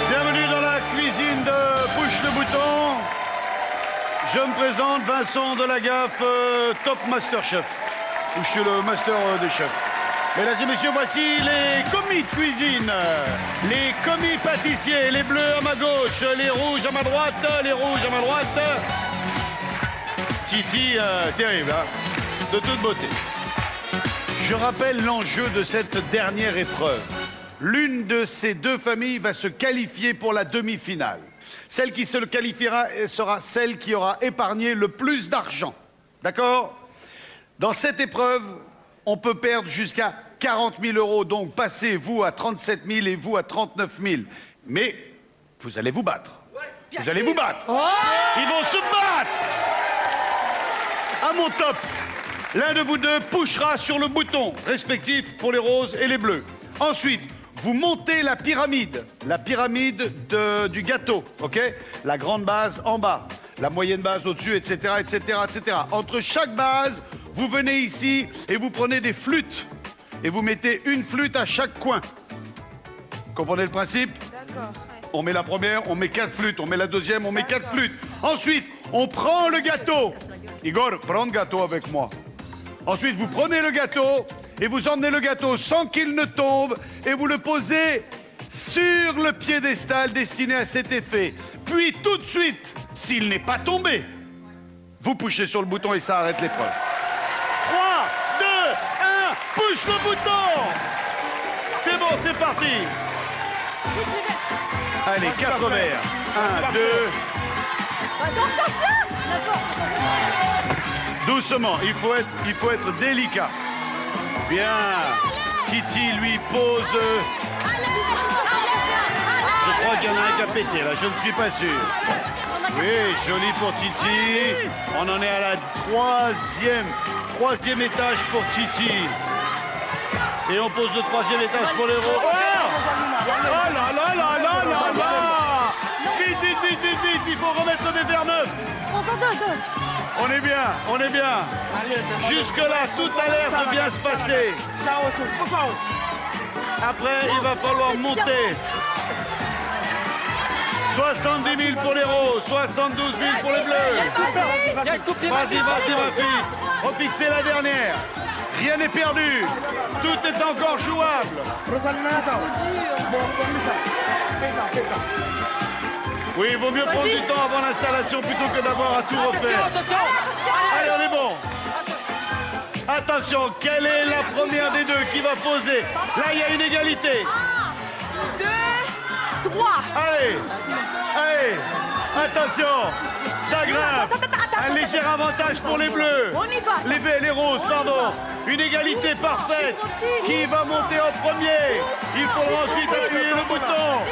Bienvenue dans la cuisine de Push le bouton. Je me présente, Vincent de la Gaffe, top master chef. Je suis le master des chefs. Mesdames et messieurs, voici les commis de cuisine. Les commis pâtissiers, les bleus à ma gauche, les rouges à ma droite, les rouges à ma droite. Titi, terrible, hein, de toute beauté. Je rappelle l'enjeu de cette dernière épreuve. L'une de ces deux familles va se qualifier pour la demi-finale. Celle qui se qualifiera sera celle qui aura épargné le plus d'argent. D'accord? Dans cette épreuve, on peut perdre jusqu'à 40 000 €. Donc, passez, vous, à 37 000 et vous à 39 000. Mais vous allez vous battre. Vous allez vous battre. Ils vont se battre. À mon top, l'un de vous deux pushera sur le bouton respectif pour les roses et les bleus. Ensuite, vous montez la pyramide du gâteau, ok? La grande base en bas, la moyenne base au-dessus, etc., etc., etc. Entre chaque base, vous venez ici et vous prenez des flûtes et vous mettez une flûte à chaque coin. Comprenez le principe? D'accord. On met la première, on met 4 flûtes, on met la deuxième, on met 4 flûtes. Ensuite, on prend le gâteau. Igor, prends le gâteau avec moi. Ensuite, vous prenez le gâteau et vous emmenez le gâteau sans qu'il ne tombe et vous le posez sur le piédestal destiné à cet effet. Puis, tout de suite, s'il n'est pas tombé, vous pushez sur le bouton et ça arrête l'épreuve. 3, 2, 1, push le bouton! C'est bon, c'est parti! Allez, 4 verres. 1, 2... Doucement, il faut être délicat. Bien. Titi lui pose... Je crois qu'il y en a un qui a pété, là, je ne suis pas sûr. Oui, joli pour Titi. On en est à la troisième étage pour Titi. Et on pose le 3e étage pour les roses. Oh là là là là là là! Vite, vite, vite, vite, vite, il faut remettre des verres neufs. On est bien, on est bien. Jusque-là, tout a l'air de bien se passer. Après, il va falloir monter. 70 000 pour les roses, 72 000 pour les bleus. Vas-y, vas-y, ma fille. Refixez la dernière. Rien n'est perdu. Tout est encore jouable. Oui, il vaut mieux prendre du temps avant l'installation plutôt que d'avoir à tout refaire. Allez, on est bon. Attention, quelle est la première des deux qui va poser? Là, il y a une égalité. 2, 3. Allez, allez, attention, ça grimpe. Un léger avantage pour les bleus. On y va. Les roses, pardon. Une égalité parfaite. Qui va monter en premier? Il faudra ensuite appuyer le bouton.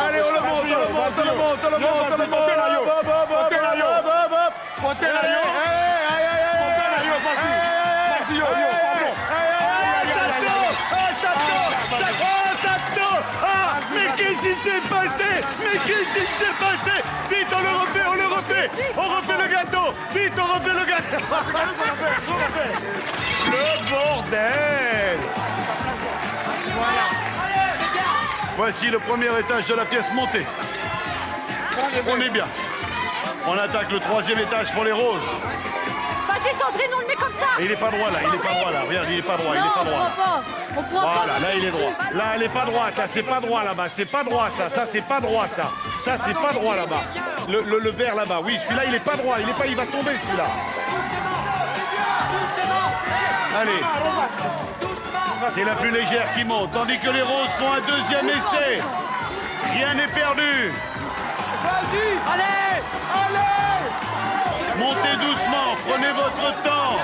Allez, on le monte, on le monte, on le monte, on le monte, on le mais qu'est-ce qui s'est passé? Mais qu'est-ce qui s'est passé? Vite, on le refait, on le refait. On refait le gâteau. Vite, on refait le gâteau. Le bordel. Voici le premier étage de la pièce montée. On est bien. On attaque le 3e étage pour les roses. Vas-y, Sandrine, on le met comme ça. Et il n'est pas droit là, il n'est pas droit là. Regarde, il n'est pas droit, il n'est pas droit. On pourra pas. Voilà, là il est droit. Là elle est pas droite, là c'est pas droit là-bas, c'est pas droit ça, ça c'est pas droit ça. Ça c'est pas droit là-bas. Le vert là-bas, oui, celui-là il est pas droit, il va tomber celui-là. Allez. C'est la plus légère qui monte, tandis que les roses font un 2e essai. Rien n'est perdu. Vas-y. Allez. Allez. Montez doucement, prenez votre temps.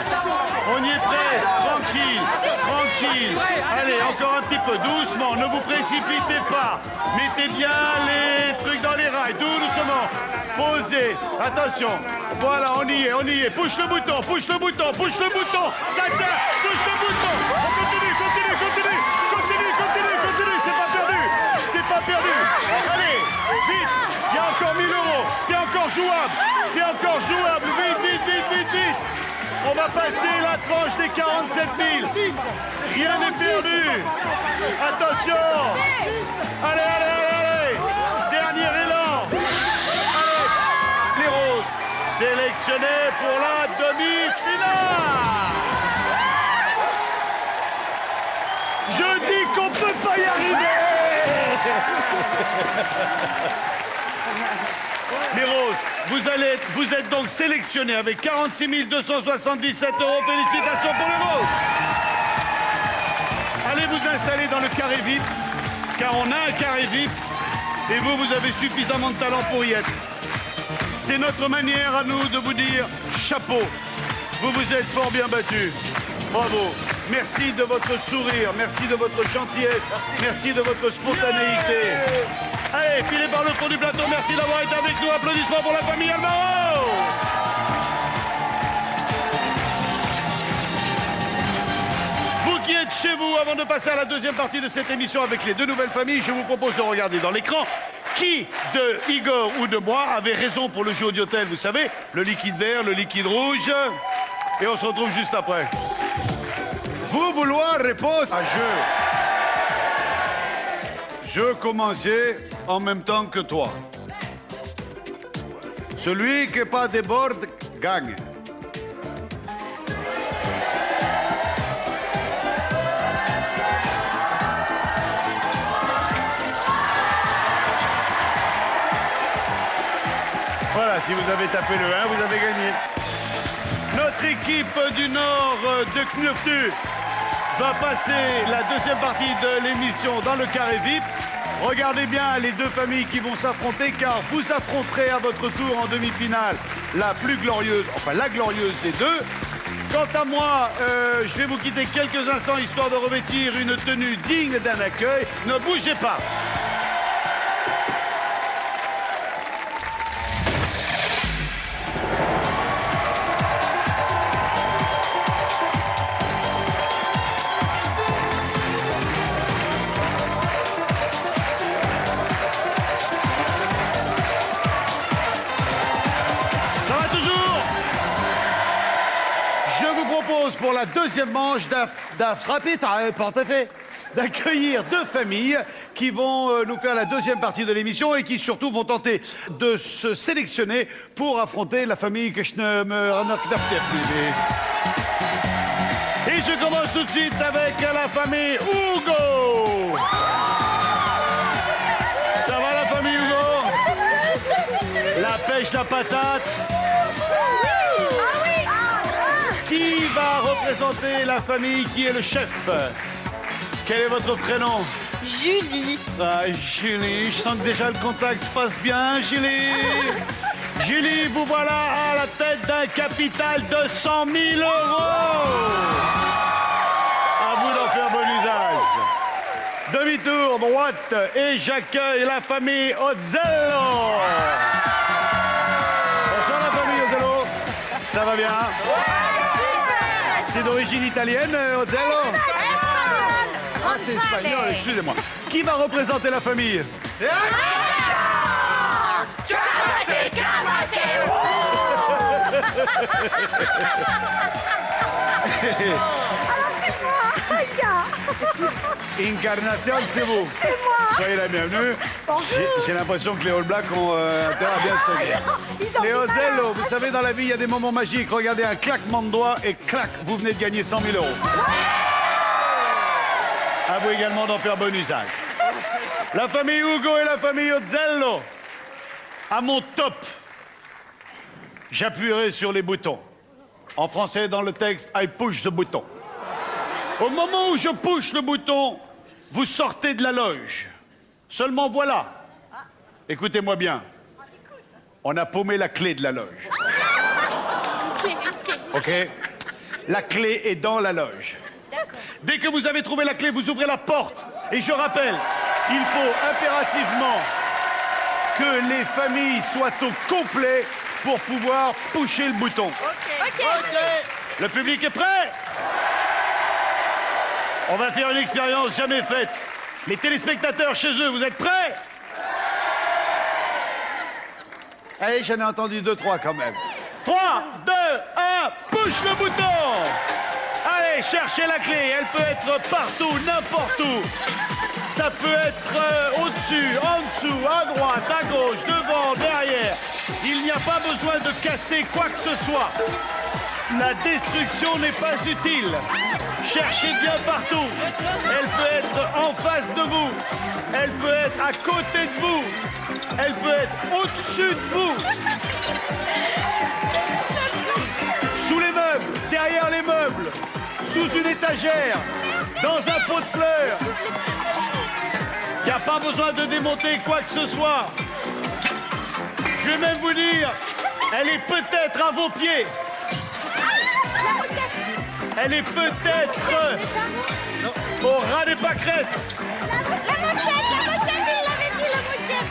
On y est presque, tranquille, tranquille. Allez, encore un petit peu, doucement, ne vous précipitez pas. Mettez bien les trucs dans les rails, doucement. Posez, attention. Voilà, on y est. Pousse le bouton, pousse le bouton, pousse le bouton. Ça tient, pousse le bouton. On continue, c'est pas perdu. C'est pas perdu. Allez, vite, il y a encore 1000 euros. C'est encore jouable. Vite. On va passer la tranche des 47 000. Rien n'est perdu. Attention. Allez. Dernier élan. Allez. Les roses sélectionnés pour la demi-finale. Je dis qu'on peut pas y arriver. Les roses, vous êtes donc sélectionnés avec 46 277 euros. Félicitations pour les roses. Allez vous installer dans le carré VIP, car on a un carré VIP et vous avez suffisamment de talent pour y être. C'est notre manière à nous de vous dire chapeau. Vous vous êtes fort bien battus. Bravo. Merci de votre sourire, merci de votre gentillesse, merci de votre spontanéité. Allez, filez par le fond du plateau, merci d'avoir été avec nous. Applaudissements pour la famille Alvaro. Vous qui êtes chez vous, avant de passer à la deuxième partie de cette émission avec les deux nouvelles familles, je vous propose de regarder dans l'écran qui de Igor ou de moi avait raison pour le jeu Audiotel, vous savez, le liquide vert, le liquide rouge. Et on se retrouve juste après. Vous vouloir réponse à jeu. Je commençais en même temps que toi. Celui qui pas déborde gagne. Voilà, si vous avez tapé le 1, vous avez gagné. Notre équipe du Nord de Knuftu va passer la deuxième partie de l'émission dans le carré VIP. Regardez bien les deux familles qui vont s'affronter, car vous affronterez à votre tour en demi-finale la plus glorieuse, enfin la glorieuse des deux. Quant à moi, je vais vous quitter quelques instants histoire de revêtir une tenue digne d'un accueil. Ne bougez pas. Pour la deuxième manche d'accueillir deux familles qui vont nous faire la deuxième partie de l'émission et qui surtout vont tenter de se sélectionner pour affronter la famille que je ne me... Et je commence tout de suite avec la famille Hugo. Ça va la famille Hugo? La pêche, la patate. Qui va représenter la famille qui est le chef? Quel est votre prénom? Julie. Ah, Julie, je sens que déjà le contact passe bien, Julie. Julie, vous voilà à la tête d'un capital de 100 000 euros. À vous d'en faire bon usage. Demi-tour droite et j'accueille la famille Ozzello. Bonsoir la famille Ozzello. Ça va bien? C'est d'origine italienne, Ozzello? Ah, c'est espagnol, excusez-moi. Qui va représenter la famille? Incarnation, c'est vous. C'est moi. Soyez la bienvenue. J'ai l'impression que les All Blacks ont intérêt à bien se tenir. Les Ozzello, vous savez, dans la vie, il y a des moments magiques. Regardez, un claquement de doigts et clac, vous venez de gagner 100 000 euros. À vous également d'en faire bon usage. La famille Hugo et la famille Ozzello. À mon top, j'appuierai sur les boutons. En français, dans le texte, I push the button. Au moment où je push le bouton, vous sortez de la loge. Seulement voilà. Écoutez-moi bien. On a paumé la clé de la loge. clé, une clé. Ok. La clé est dans la loge. Dès que vous avez trouvé la clé, vous ouvrez la porte. Et je rappelle, il faut impérativement que les familles soient au complet pour pouvoir pusher le bouton. Ok. Le public est prêt? On va faire une expérience jamais faite. Les téléspectateurs chez eux, vous êtes prêts? Allez, j'en ai entendu 2, 3 quand même. 3, 2, 1, push le bouton! Allez, cherchez la clé. Elle peut être partout, n'importe où. Ça peut être au-dessus, en dessous, à droite, à gauche, devant, derrière. Il n'y a pas besoin de casser quoi que ce soit. La destruction n'est pas utile. Cherchez bien partout. Elle peut être en face de vous. Elle peut être à côté de vous. Elle peut être au-dessus de vous. Sous les meubles, derrière les meubles, sous une étagère, dans un pot de fleurs. Il n'y a pas besoin de démonter quoi que ce soit. Je vais même vous dire, elle est peut-être à vos pieds. Elle est peut-être au ras des pâquerettes. La moquette, il l'avait dit, la moquette.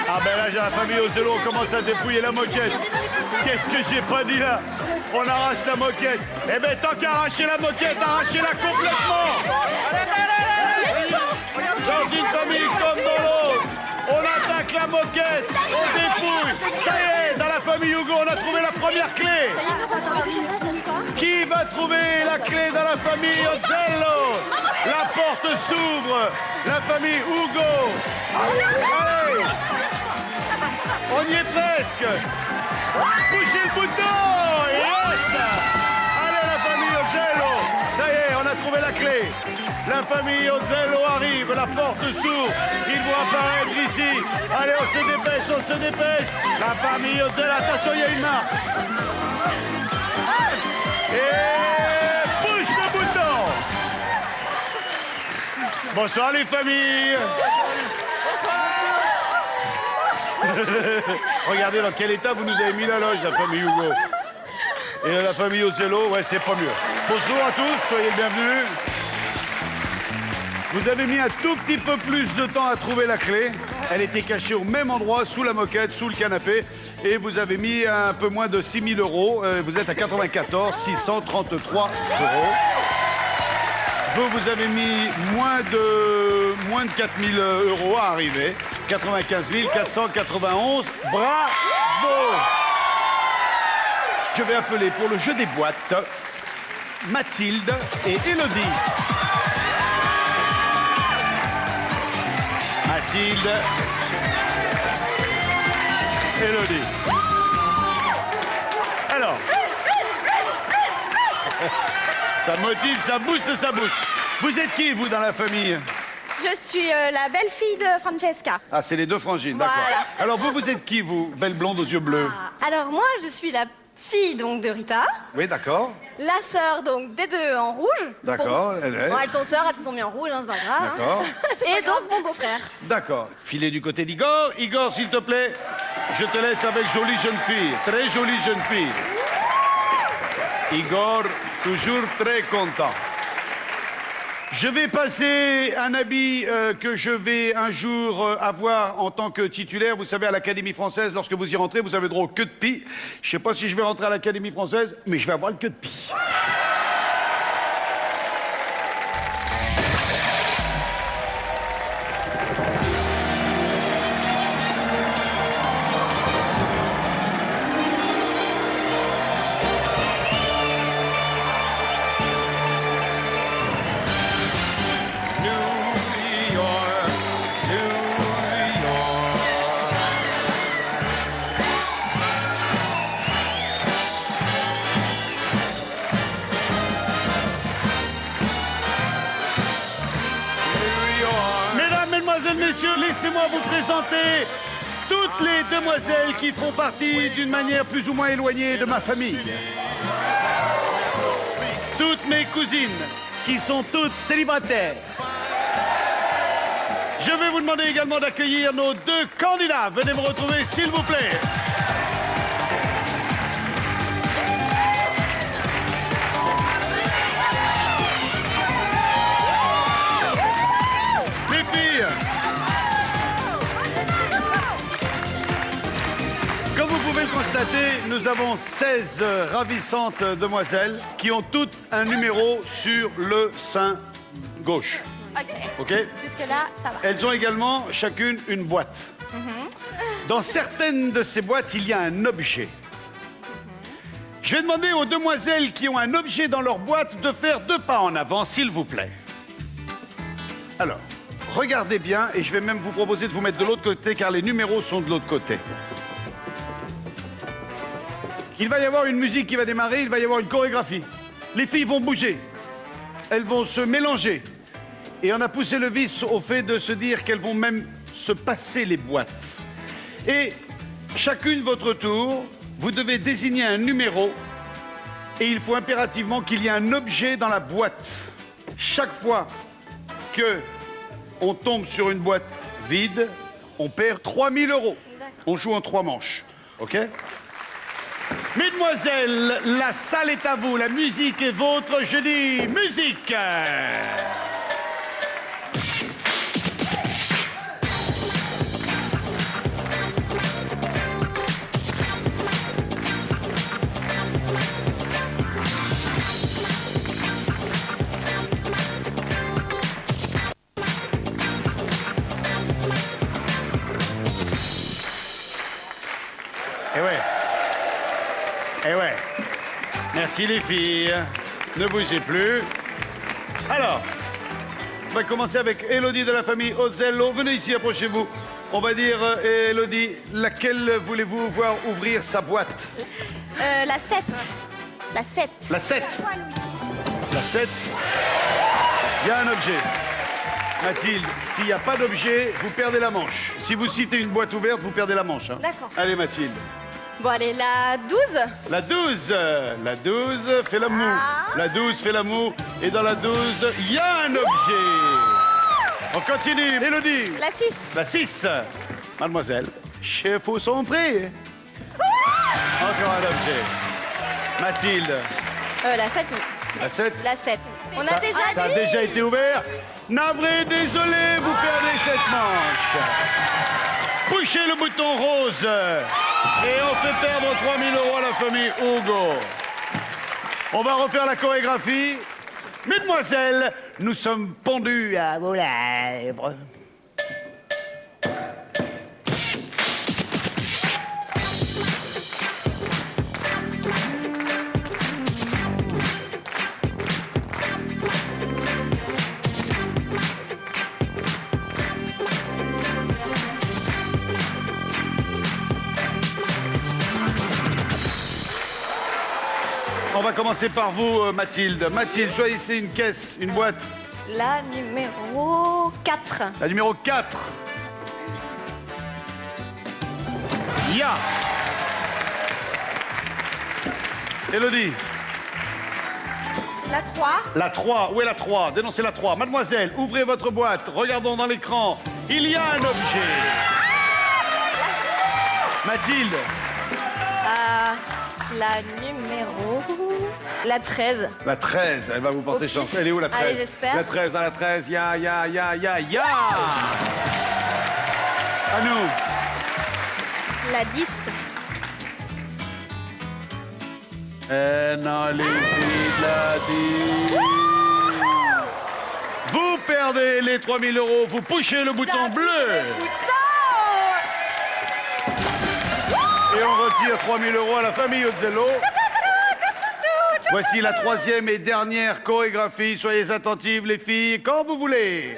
Ah ben là, j'ai la famille Ozello, on commence à dépouiller la moquette. Qu'est-ce que j'ai pas dit là? On arrache la moquette. Eh ben tant qu'à arracher la moquette, arrachez-la complètement. Dans une famille comme dans l'autre, on attaque la moquette, on dépouille. Ça y est, dans la famille Hugo, on a trouvé la première clé. Qui va trouver la clé dans la famille Ozello? La porte s'ouvre. La famille Hugo. Allez, on y est presque. Poussez le bouton. Yes. Allez, la famille Ozello. Ça y est, on a trouvé la clé. La famille Ozello arrive, la porte s'ouvre. Ils vont apparaître ici. Allez, on se dépêche, on se dépêche. La famille Ozello, attention, il y a une marque. Et push le bouton. Bonsoir les familles. Regardez dans quel état vous nous avez mis la loge, la famille Hugo. Et la famille Ozello, ouais, c'est pas mieux. Bonjour à tous, soyez les bienvenus. Vous avez mis un tout petit peu plus de temps à trouver la clé. Elle était cachée au même endroit, sous la moquette, sous le canapé. Et vous avez mis un peu moins de 6 000 euros. Vous êtes à 94 633 euros. Vous avez mis moins de 4 000 euros à arriver. 95 491. Bravo! Je vais appeler pour le jeu des boîtes Mathilde et Élodie. Mathilde, Élodie. Alors, ça motive, ça booste, ça booste. Vous êtes qui, vous, dans la famille? Je suis la belle-fille de Francesca. Ah, c'est les deux frangines, d'accord. Voilà. Alors, vous êtes qui, vous, belle blonde aux yeux bleus? Alors moi, je suis la fille donc de Rita, Oui, d'accord. la sœur donc des deux en rouge. D'accord, Bon, elle est. bon, elles sont sœurs, elles se sont mis en rouge, hein, c'est pas grave. D'accord. Et donc mon beau-frère. D'accord. Filez du côté d'Igor. Igor, s'il te plaît, je te laisse avec jolie jeune fille. Très jolie jeune fille. Igor, toujours très content. Je vais passer un habit que je vais un jour avoir en tant que titulaire. Vous savez, à l'Académie française, lorsque vous y rentrez, vous avez droit au queue de pie. Je sais pas si je vais rentrer à l'Académie française, mais je vais avoir le queue de pie. Messieurs, laissez-moi vous présenter toutes les demoiselles qui font partie d'une manière plus ou moins éloignée de ma famille. Toutes mes cousines, qui sont toutes célibataires. Je vais vous demander également d'accueillir nos deux candidats. Venez me retrouver, s'il vous plaît. nous avons 16 ravissantes demoiselles qui ont toutes un numéro sur le sein gauche. Ok. OK? Jusque-là, ça va. Elles ont également chacune une boîte. Dans certaines de ces boîtes, il y a un objet. Je vais demander aux demoiselles qui ont un objet dans leur boîte de faire 2 pas en avant, s'il vous plaît. Alors, regardez bien et je vais même vous proposer de vous mettre de l'autre côté car les numéros sont de l'autre côté. Il va y avoir une musique qui va démarrer, il va y avoir une chorégraphie. Les filles vont bouger. Elles vont se mélanger. Et on a poussé le vice au fait de se dire qu'elles vont même se passer les boîtes. Et chacune votre tour, vous devez désigner un numéro et il faut impérativement qu'il y ait un objet dans la boîte. Chaque fois que on tombe sur une boîte vide, on perd 3 000 €. On joue en 3 manches. OK? Mesdemoiselles, la salle est à vous, la musique est vôtre. Je dis musique! Eh ouais. Eh ouais. Merci les filles. Ne bougez plus. Alors, on va commencer avec Élodie de la famille Ozello. Venez ici, approchez-vous. On va dire, Élodie, laquelle voulez-vous voir ouvrir sa boîte? La 7. La 7. La 7. La 7. Il y a un objet. Mathilde, s'il n'y a pas d'objet, vous perdez la manche. Si vous citez une boîte ouverte, vous perdez la manche. Hein. D'accord. Allez, Mathilde. Bon, allez, la 12. La 12. La 12 fait la moue. La 12 fait la moue. Et dans la 12, il y a un objet. On continue. Élodie. La 6. La 6. Mademoiselle, chef au son prix. Encore un objet. Mathilde. La 7. La 7. La 7. On a déjà Ça a dit. déjà été ouvert. Navré, désolé, vous perdez cette manche. Poussez le bouton rose. Et on fait perdre 3 000 € à la famille Hugo. On va refaire la chorégraphie. Mesdemoiselles, nous sommes pendus à vos lèvres. On va commencer par vous, Mathilde. Mathilde, choisissez une caisse, une boîte. La numéro 4. La numéro 4. Ya. Élodie. La 3. La 3. Où est la 3? Dénoncez la 3. Mademoiselle, ouvrez votre boîte. Regardons dans l'écran. Il y a un objet. Mathilde. La numéro. La 13. La 13. Elle va vous porter Au chance. pif. Elle est où la 13? Allez, j'espère. La 13, dans la 13. Ya. À nous. La 10. Non, les filles de la 10. Vous perdez les 3 000 €. Vous poussez le bouton bleu. Et on retire 3 000 € à la famille Ozello. Voici la 3e et dernière chorégraphie. Soyez attentives, les filles, quand vous voulez.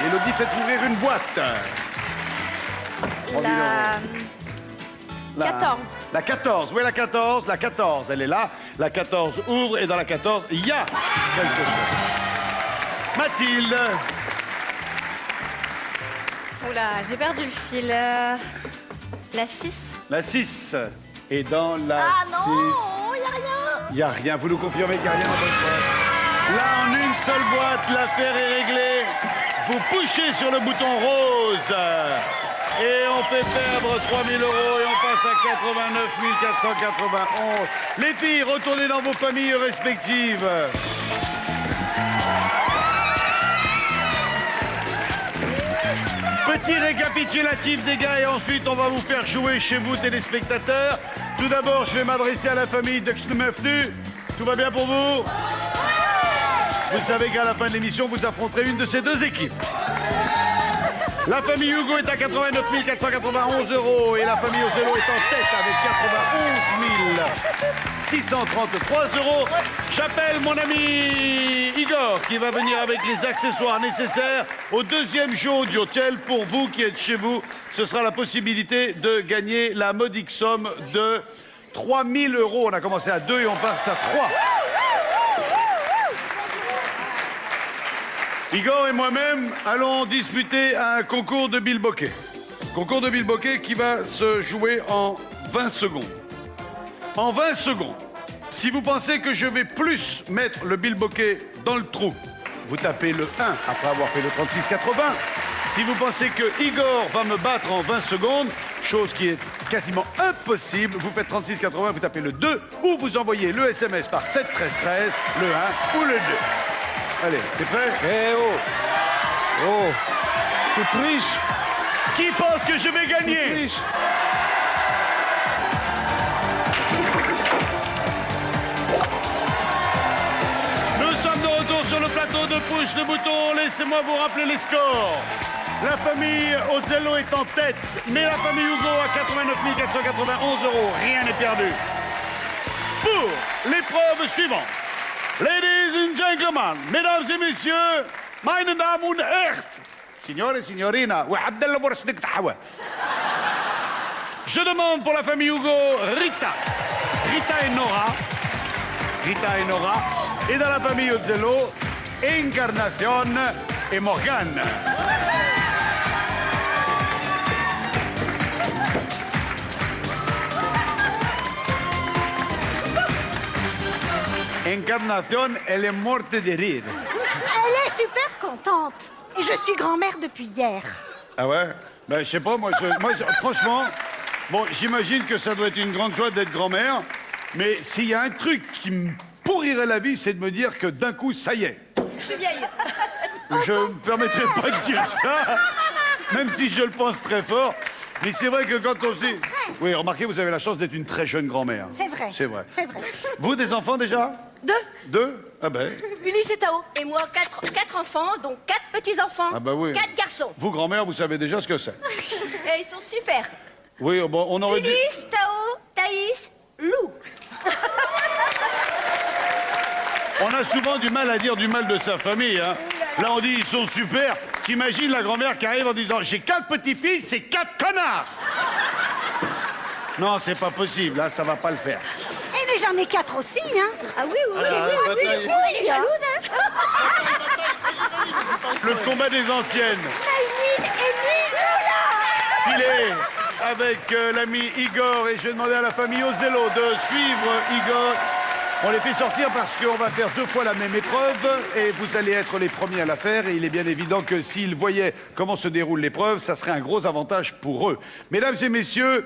Élodie, faites ouvrir une boîte. La 14. La 14, où est la 14? La 14, elle est là. La 14 ouvre et dans la 14, il y a quelque chose. Mathilde. Oula, j'ai perdu le fil. La 6. La 6. Et dans la 6... Ah non, il n'y a rien. Il n'y a rien. Vous nous confirmez qu'il n'y a rien dans votre boîte? Là, en une seule boîte, l'affaire est réglée. Vous poussez sur le bouton rose. Et on fait perdre 3 000 € et on passe à 89 491. Les filles, retournez dans vos familles respectives. Petit récapitulatif des gars et ensuite on va vous faire jouer chez vous téléspectateurs. Tout d'abord, je vais m'adresser à la famille Duxnemefnu. Tout va bien pour vous? Vous savez qu'à la fin de l'émission, vous affronterez une de ces deux équipes. La famille Hugo est à 89 491 € et la famille Ozello est en tête avec 91 633 €. J'appelle mon ami Igor qui va venir avec les accessoires nécessaires au deuxième jeu Audiotel. Pour vous qui êtes chez vous, ce sera la possibilité de gagner la modique somme de 3 000 €. On a commencé à 2 et on passe à 3. Igor et moi-même allons disputer un concours de bilboquet. Concours de bilboquet qui va se jouer en 20 secondes. En 20 secondes, si vous pensez que je vais plus mettre le bilboquet dans le trou, vous tapez le 1 après avoir fait le 36,80. Si vous pensez que Igor va me battre en 20 secondes, chose qui est quasiment impossible, vous faites 36,80, vous tapez le 2 ou vous envoyez le SMS par 7 13 13, le 1 ou le 2. Allez, t'es prêt? Eh oh! Oh! Tu triches! Qui pense que je vais Tu gagner? triches! Nous sommes de retour sur le plateau de push de bouton. Laissez-moi vous rappeler les scores. La famille Ozello est en tête, mais la famille Hugo à 89 491 €. Rien n'est perdu. Pour l'épreuve suivante, ladies and gentlemen, mesdames et messieurs, meine Damen und Herren, signore et signorina, je demande pour la famille Hugo Rita et Nora. Rita et Nora. Et dans la famille Ozello, Encarnacion et Morgane. Encarnacion, elle est morte de rire. Elle est super contente. Et je suis grand-mère depuis hier. Ah ouais? Ben, je sais pas, moi, franchement, bon, j'imagine que ça doit être une grande joie d'être grand-mère, mais s'il y a un truc qui me pourrirait la vie, c'est de me dire que d'un coup, ça y est. Je suis vieille. Je ne me permettrai pas de dire ça, même si je le pense très fort. Mais c'est vrai que quand on sait... Oui, remarquez, vous avez la chance d'être une très jeune grand-mère. C'est vrai. C'est vrai. C'est vrai. Vous, des enfants déjà? 2. 2? Ah ben... Ulysse et Tao. Et moi, 4 enfants, donc 4 petits-enfants. Ah bah oui. 4 garçons. Vous, grand-mère, vous savez déjà ce que c'est. Et ils sont super. Oui, bon, on aurait dû... Ulysse, Tao, Thaïs, Lou. On a souvent du mal à dire du mal de sa famille, hein. Là, on dit ils sont super. T'imagines la grand-mère qui arrive en disant j'ai 4 petits-fils, c'est 4 connards. Non, c'est pas possible, là, ça va pas le faire. Eh mais j'en ai 4 aussi, hein. Ah oui, oui. Elle est jalouse, hein. Le combat des anciennes. Naïm et Lula. Filé avec l'ami Igor et je vais demander à la famille Ozello de suivre Igor. On les fait sortir parce qu'on va faire 2 fois la même épreuve et vous allez être les premiers à la faire. Et il est bien évident que s'ils voyaient comment se déroule l'épreuve, ça serait un gros avantage pour eux. Mesdames et messieurs,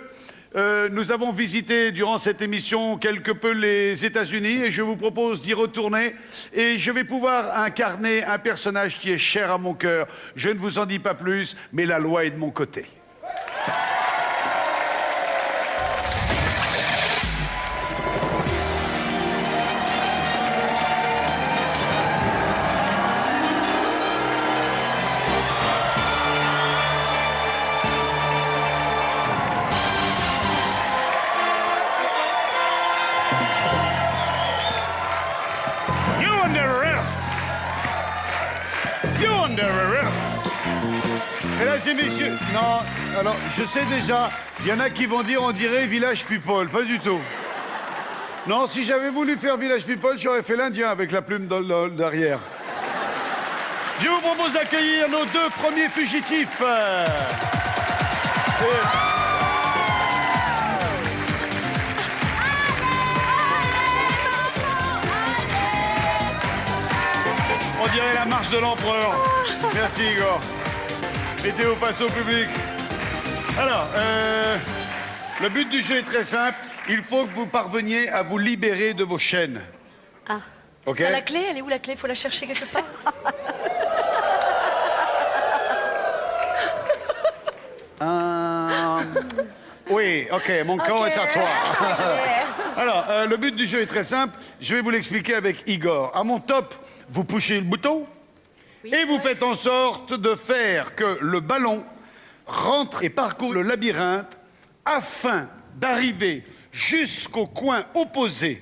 nous avons visité durant cette émission quelque peu les États-Unis et je vous propose d'y retourner. Et je vais pouvoir incarner un personnage qui est cher à mon cœur. Je ne vous en dis pas plus, mais la loi est de mon côté. Mesdames et messieurs, non, alors je sais déjà, il y en a qui vont dire on dirait Village People, pas du tout. Non, si j'avais voulu faire Village People, j'aurais fait l'Indien avec la plume derrière. Je vous propose d'accueillir nos 2 premiers fugitifs. dirait la marche de l'empereur. Merci, Igor. Mettez-vous face au public. Alors, le but du jeu est très simple. Il faut que vous parveniez à vous libérer de vos chaînes. Ah. OK? T'as la clé? Elle est où la clé? Faut la chercher quelque part? Oui, OK, mon camp est à toi. Alors, le but du jeu est très simple. Je vais vous l'expliquer avec Igor. À mon top, vous poussez le bouton et vous faites en sorte de faire que le ballon rentre et parcourt le labyrinthe afin d'arriver jusqu'au coin opposé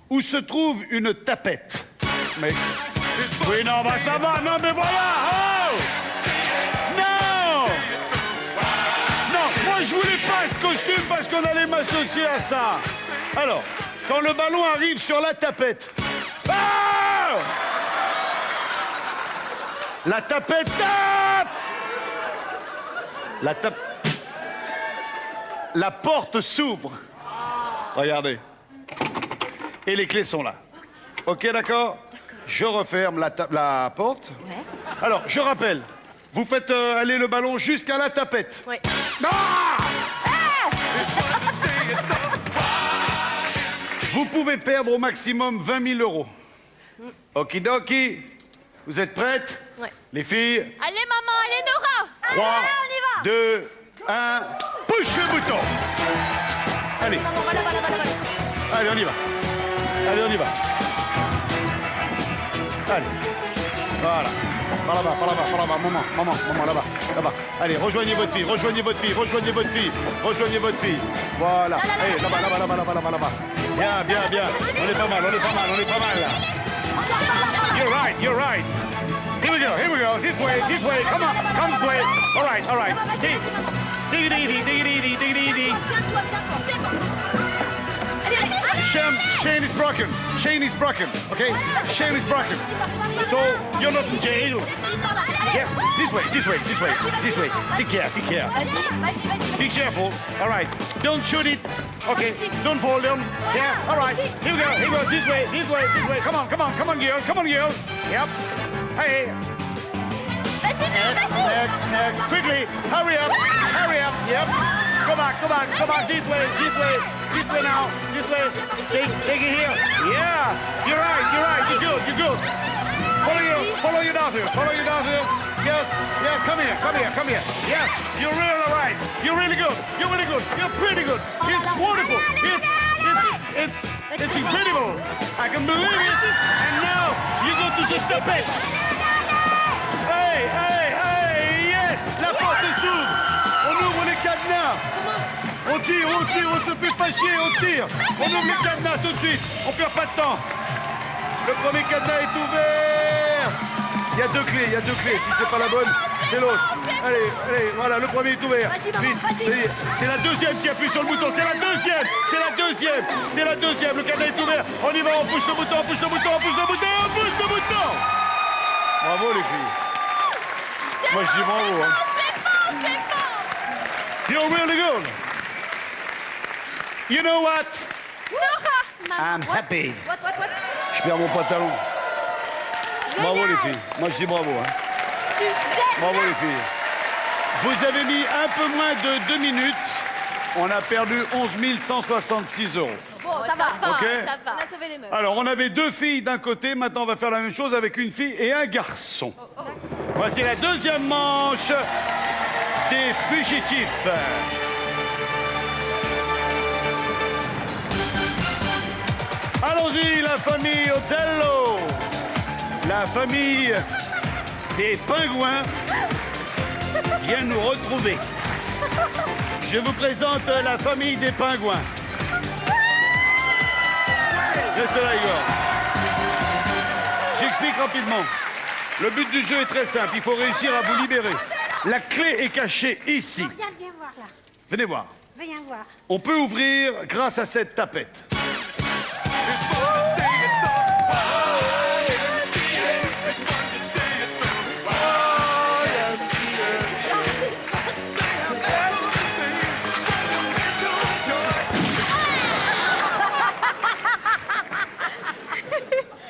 où se trouve une tapette. Mais... Oui, non, bah ça va, non, mais voilà! Oh! Non! Non, moi je voulais pas ce costume parce qu'on allait m'associer à ça. Alors, quand le ballon arrive sur la tapette... Ah! La tapette... Stop! La porte s'ouvre. Regardez. Et les clés sont là. OK, d'accord? Je referme la porte. Ouais. Alors, je rappelle. Vous faites aller le ballon jusqu'à la tapette. Ouais. Ah! Vous pouvez perdre au maximum 20 000 euros. Okidoki. Vous êtes prêtes? Ouais. Les filles? Allez, maman, allez, Nora. 3, 2, 1, push le bouton. Allez. Maman, va là-bas, là-bas, là-bas. Allez, on y va. Allez, on y va. Allez. Voilà. Par là-bas, par là-bas, par là-bas. Maman, là-bas, là-bas. Allez, rejoignez votre fille, rejoignez votre fille, rejoignez votre fille, rejoignez votre fille. Voilà. Allez, là-bas, là-bas, là-bas, là-bas, là-bas, là-bas. Bien, bien, bien. On est pas mal, on est pas mal, on est pas mal, là. You're right, you're right. Here we go, here we go. This way, come on, come this way. All right. Dig it easy, dig it easy, dig it easy. Tiens-toi, c'est bon. Allez, Shane is broken. Shane is broken. Okay? Shane is broken. So you're not in jail. Yeah. This way. Take care. Vas-y. Be careful. All right. Don't shoot it. Okay. Don't fall down. Yeah. All right. Here we go. This way. Come on, girl. Yep. Hey. Next. Quickly. Hurry up. Yep. Go back. This way now. This way. Take it here. Yeah. You're right. You're good. Follow your daughter. Yes. Come here. Yes. You're really right. You're really good. You're pretty good. It's wonderful. It's incredible. I can believe it. And now you go to the tapette. Hey. Yes. La porte s'ouvre. On ouvre les cadenas. On tire, on se fait pas chier, on tire. On ouvre les cadenas tout de suite. On perd pas de temps. Le premier cadenas est ouvert. Il y a deux clés. Si c'est pas la bonne, c'est l'autre. Allez, voilà, le premier est ouvert. Vas-y, maman, Vite. vas-y. C'est la deuxième qui appuie sur le bouton. C'est la deuxième. Le cadenas est ouvert. On y va, on pousse le bouton. Bravo les filles. Moi je dis bravo. Hein. C'est bon. You're really good. You know what? Nora. I'm happy. What? Je perds mon pantalon. Bravo les filles. Moi je dis bravo. Hein. Bravo les filles. Vous avez mis un peu moins de 2 minutes. On a perdu 11 166 euros. Bon, ça va. Ok. Ça va. On a sauvé les meubles. Alors, on avait 2 filles d'un côté. Maintenant, on va faire la même chose avec une fille et un garçon. Voici la deuxième manche des fugitifs. Allons-y, la famille Otello. La famille des pingouins vient nous retrouver. Je vous présente la famille des pingouins. Reste là, Igor. J'explique rapidement. Le but du jeu est très simple. Il faut réussir à vous libérer. La clé est cachée ici. Regarde, viens voir là. Venez voir. Viens voir. On peut ouvrir grâce à cette tapette.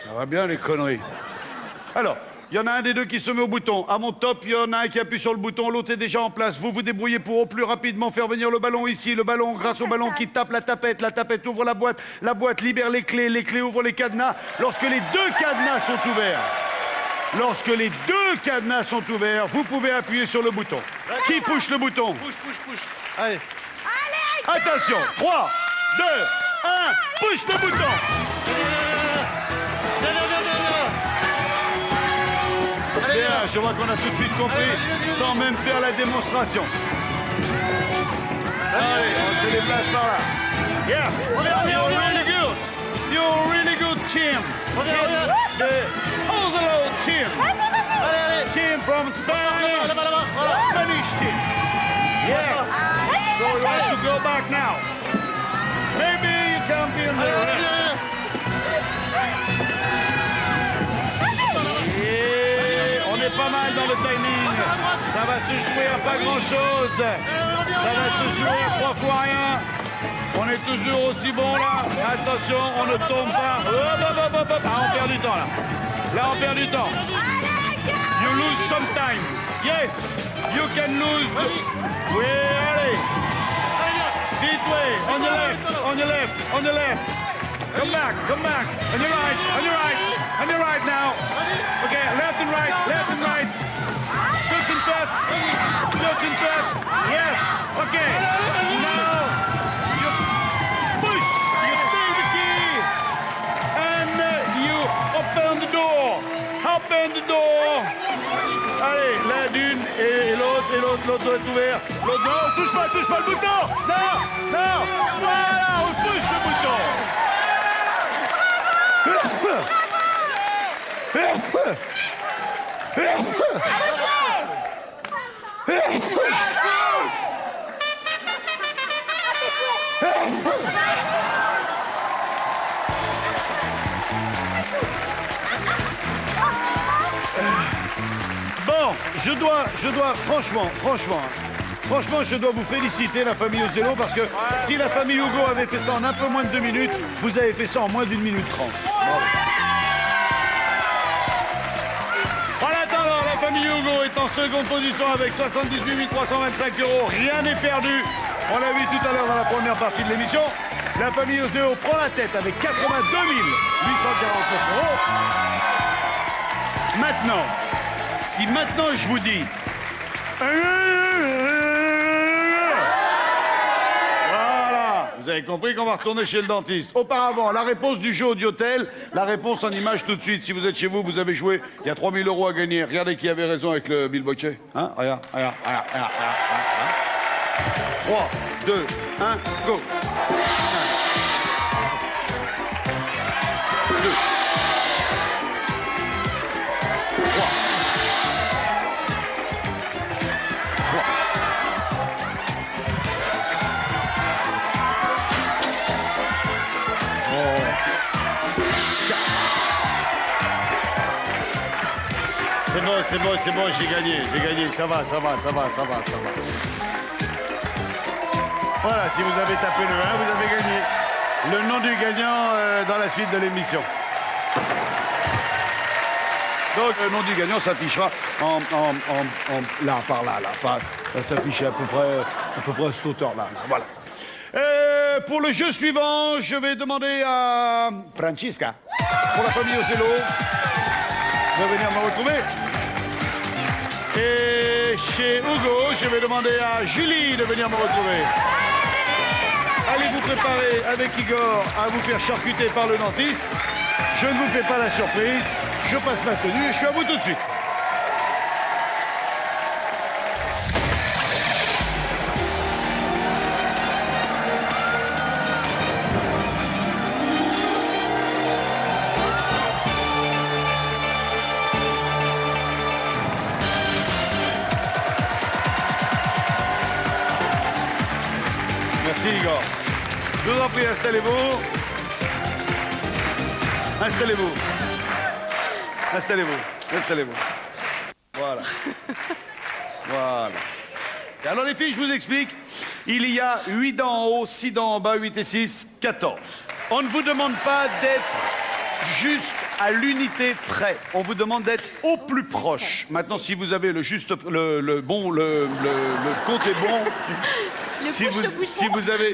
Ça va bien les conneries. Alors, Il y en a un des deux qui se met au bouton. À mon top, il y en a un qui appuie sur le bouton, l'autre est déjà en place. Vous vous débrouillez pour au plus rapidement faire venir le ballon ici. Le ballon, grâce au ballon qui tape la tapette ouvre la boîte libère les clés ouvrent les cadenas. Lorsque les deux cadenas sont ouverts, vous pouvez appuyer sur le bouton. Qui push le bouton? Push. Allez. Attention, 3, 2, 1, push le bouton. Bien, je vois qu'on a tout de suite compris, sans même faire la démonstration. Allez, on se déplace par là. Yes, you're really good. You're really good team. The Oslo team. Team from Spain. Spanish team. Yes. So we want to go back now. Maybe you can be in the rest. Et on est pas mal dans le timing. Ça va se jouer à pas grand-chose. Ça va se jouer à 3 fois rien. On est toujours aussi bon là. Attention, on ne tombe pas. Ah, on perd du temps là. Là, on perd du temps. You lose some time. Yes, you can lose. Oui, allez. This way, on your left. Come back. On your right now. Okay, left and right. Touch and touch. Yes, okay. Now, you push, you take the key, and you open the door. Allez, l'un d'une et l'autre est ouvert. L'autre, non, touche pas le bouton. Non. Voilà, on touche le bouton. Bon, je dois, franchement, je dois vous féliciter, la famille Ozello, parce que si la famille Hugo avait fait ça en un peu moins de 2 minutes, vous avez fait ça en moins d'1 minute 30. Bravo. En attendant, la famille Hugo est en seconde position avec 78 325 €. Rien n'est perdu. On l'a vu tout à l'heure dans la première partie de l'émission. La famille Ozello prend la tête avec 82 849 €. Maintenant, si maintenant je vous dis... Voilà, vous avez compris qu'on va retourner chez le dentiste. Auparavant, la réponse du jeu Audiotel, la réponse en image tout de suite. Si vous êtes chez vous, vous avez joué, il y a 3 000 € à gagner. Regardez qui avait raison avec le Bill Bocce. Hein, regarde. 3, 2, 1, go. 1, 2, 3. C'est bon, j'ai gagné, ça va. Voilà, si vous avez tapé le 1, vous avez gagné. Le nom du gagnant dans la suite de l'émission. Donc, le nom du gagnant s'affichera là, ça s'affiche à peu près à cette hauteur-là. Voilà. Pour le jeu suivant, je vais demander à Francisca, pour la famille Ozello, de venir me retrouver. Et chez Hugo, je vais demander à Julie de venir me retrouver. Allez vous préparer avec Igor à vous faire charcuter par le dentiste. Je ne vous fais pas la surprise. Je passe ma tenue et je suis à vous tout de suite. Merci Igor. Je vous en prie, installez-vous. Voilà. Et alors les filles, je vous explique. Il y a 8 dents en haut, 6 dents en bas, 8 et 6, 14. On ne vous demande pas d'être juste à l'unité près. On vous demande d'être au plus proche. Maintenant, si vous avez le juste, le compte est bon.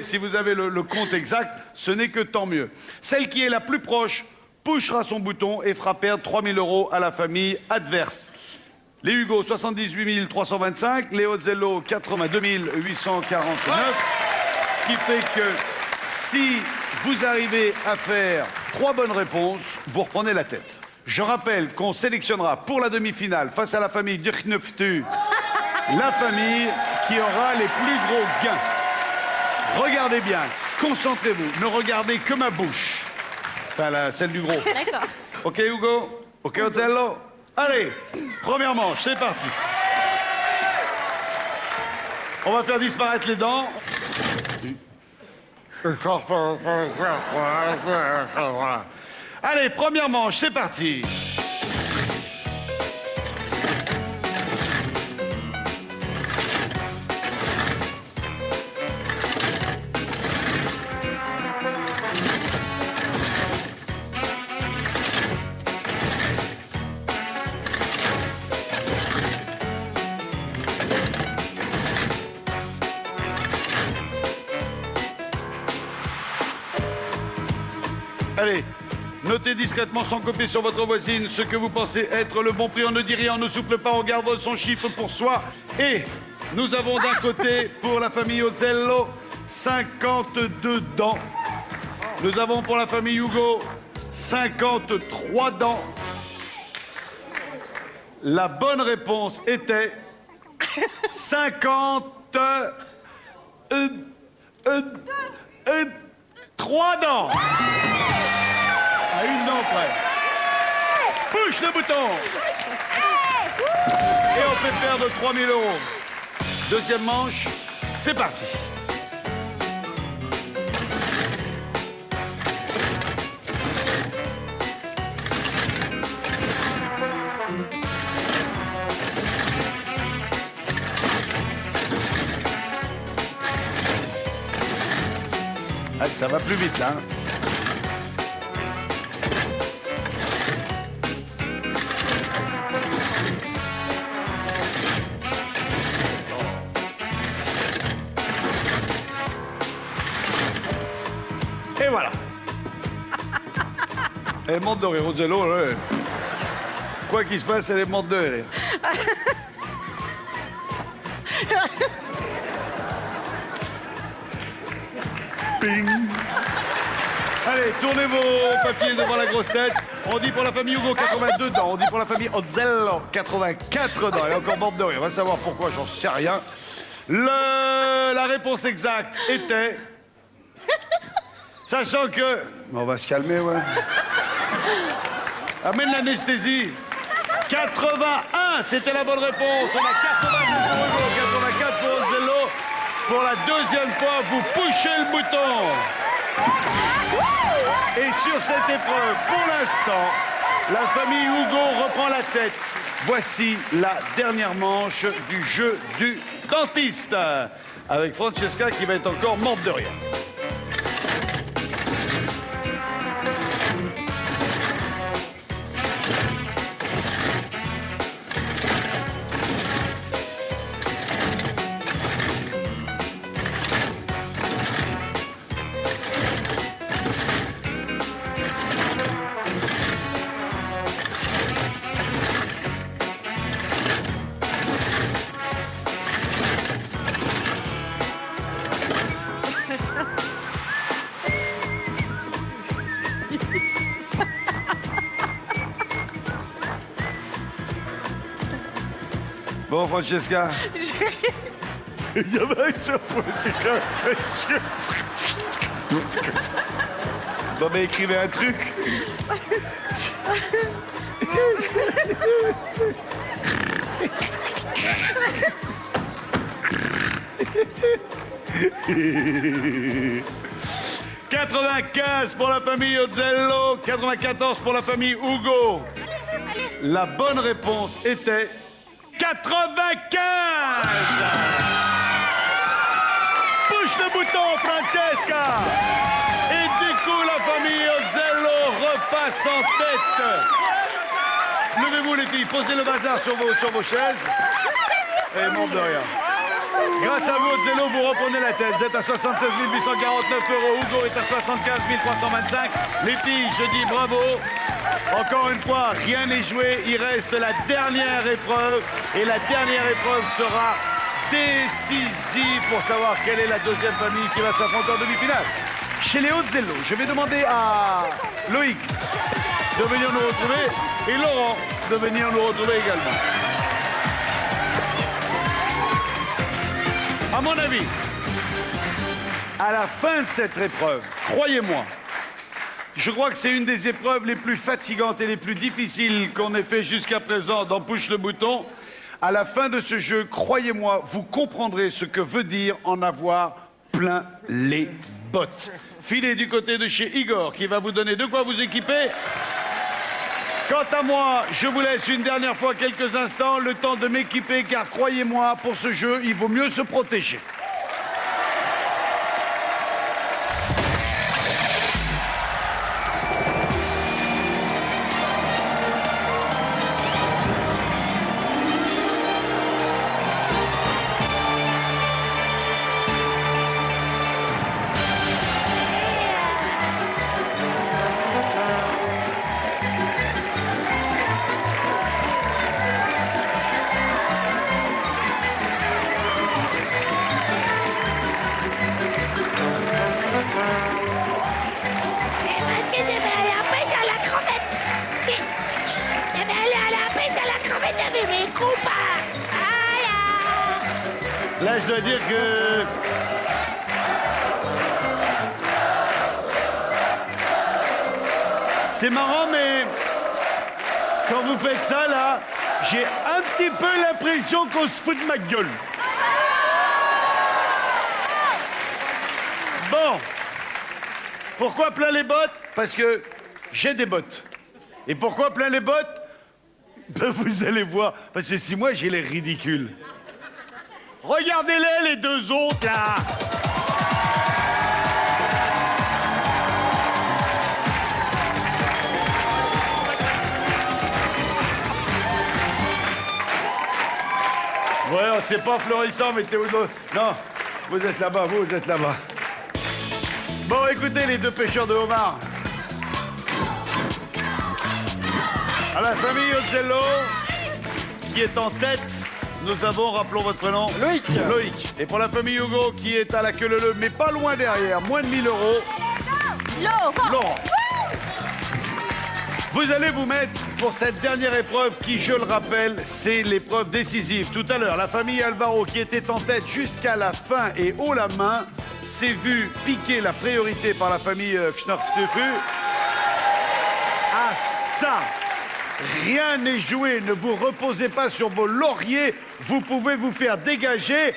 Si vous avez le compte exact, ce n'est que tant mieux. Celle qui est la plus proche pushera son bouton et fera perdre 3 000 € à la famille adverse. Les Hugo, 78 325. Les Ozello, 82 849. Ce qui fait que si vous arrivez à faire 3 bonnes réponses, vous reprenez la tête. Je rappelle qu'on sélectionnera pour la demi-finale, face à la famille Durkneftu, la famille qui aura les plus gros gains. Regardez bien, concentrez-vous, ne regardez que ma bouche. Enfin, celle du gros. D'accord. OK, Hugo? OK, Ozello? Allez, première manche, c'est parti. On va faire disparaître les dents. Allez, première manche, c'est parti. Allez, notez discrètement sans copier sur votre voisine ce que vous pensez être le bon prix. On ne dit rien, on ne souffle pas, on garde son chiffre pour soi. Et nous avons d'un côté, pour la famille Ozello, 52 dents. Nous avons pour la famille Hugo, 53 dents. La bonne réponse était 53 dents. À une dent près. Push le bouton. Et on fait perdre 3 000 €. Deuxième manche, c'est parti. Allez, ça va plus vite là. Et voilà. Elle monte de rire, Ozello, là. Quoi qu'il se passe, elle est morte de rire. Ping. Allez, tournez vos papiers devant la grosse tête. On dit pour la famille Hugo 82 dents. On dit pour la famille Ozello 84 dents. Elle est encore morte de rire. On va savoir pourquoi, j'en sais rien. La réponse exacte était... Sachant que... On va se calmer, ouais. Amène l'anesthésie. 81, c'était la bonne réponse. On a 82 pour Hugo, 84 pour Ozello. Pour la deuxième fois, vous pushez le bouton. Et sur cette épreuve, pour l'instant, la famille Hugo reprend la tête. Voici la dernière manche du jeu du dentiste. Avec Francesca qui va être encore morte de rire. Bon, Francesca. Il y avait une surprise. Bon, mais écrivez un truc. « 95 pour la famille Ozello, 94 pour la famille Hugo. La bonne réponse était 95. Pousse le bouton, Francesca. Et du coup, la famille Ozzello repasse en tête. Levez-vous, les filles, posez le bazar sur vos chaises. Et monte de rien. Grâce à vous, Ozzello, vous reprenez la tête. Vous êtes à 76 849 €. Hugo est à 75 325. Les filles, je dis bravo. Encore une fois, rien n'est joué. Il reste la dernière épreuve. Et la dernière épreuve sera décisive pour savoir quelle est la deuxième famille qui va s'affronter en demi-finale. Chez les Ozzello, je vais demander à Loïc de venir nous retrouver et Laurent de venir nous retrouver également. À mon avis, à la fin de cette épreuve, croyez-moi, je crois que c'est une des épreuves les plus fatigantes et les plus difficiles qu'on ait fait jusqu'à présent dans Push le bouton. À la fin de ce jeu, croyez-moi, vous comprendrez ce que veut dire en avoir plein les bottes. Filez du côté de chez Igor qui va vous donner de quoi vous équiper. Quant à moi, je vous laisse une dernière fois quelques instants, le temps de m'équiper, car croyez-moi, pour ce jeu, il vaut mieux se protéger. Là, je dois dire que... C'est marrant, mais... Quand vous faites ça, là, j'ai un petit peu l'impression qu'on se fout de ma gueule. Bon. Pourquoi plein les bottes? Parce que j'ai des bottes. Et pourquoi plein les bottes? Ben, vous allez voir. Parce que si moi, j'ai l'air ridicule. Regardez-les, les deux autres, là. Ouais, c'est pas florissant, mais t'es où? Non, vous êtes là-bas, vous êtes là-bas. Bon, écoutez, les deux pêcheurs de homards. À la famille Ozzello, qui est en tête, nous avons, rappelons votre prénom, Loïc. Loïc. Et pour la famille Hugo, qui est à la queue leu, mais pas loin derrière, moins de 1 000 €, Laurent. Vous allez vous mettre pour cette dernière épreuve qui, je le rappelle, c'est l'épreuve décisive. Tout à l'heure, la famille Alvaro, qui était en tête jusqu'à la fin et haut la main, s'est vue piquer la priorité par la famille Knorftefu. Ah ça! Rien n'est joué, ne vous reposez pas sur vos lauriers, vous pouvez vous faire dégager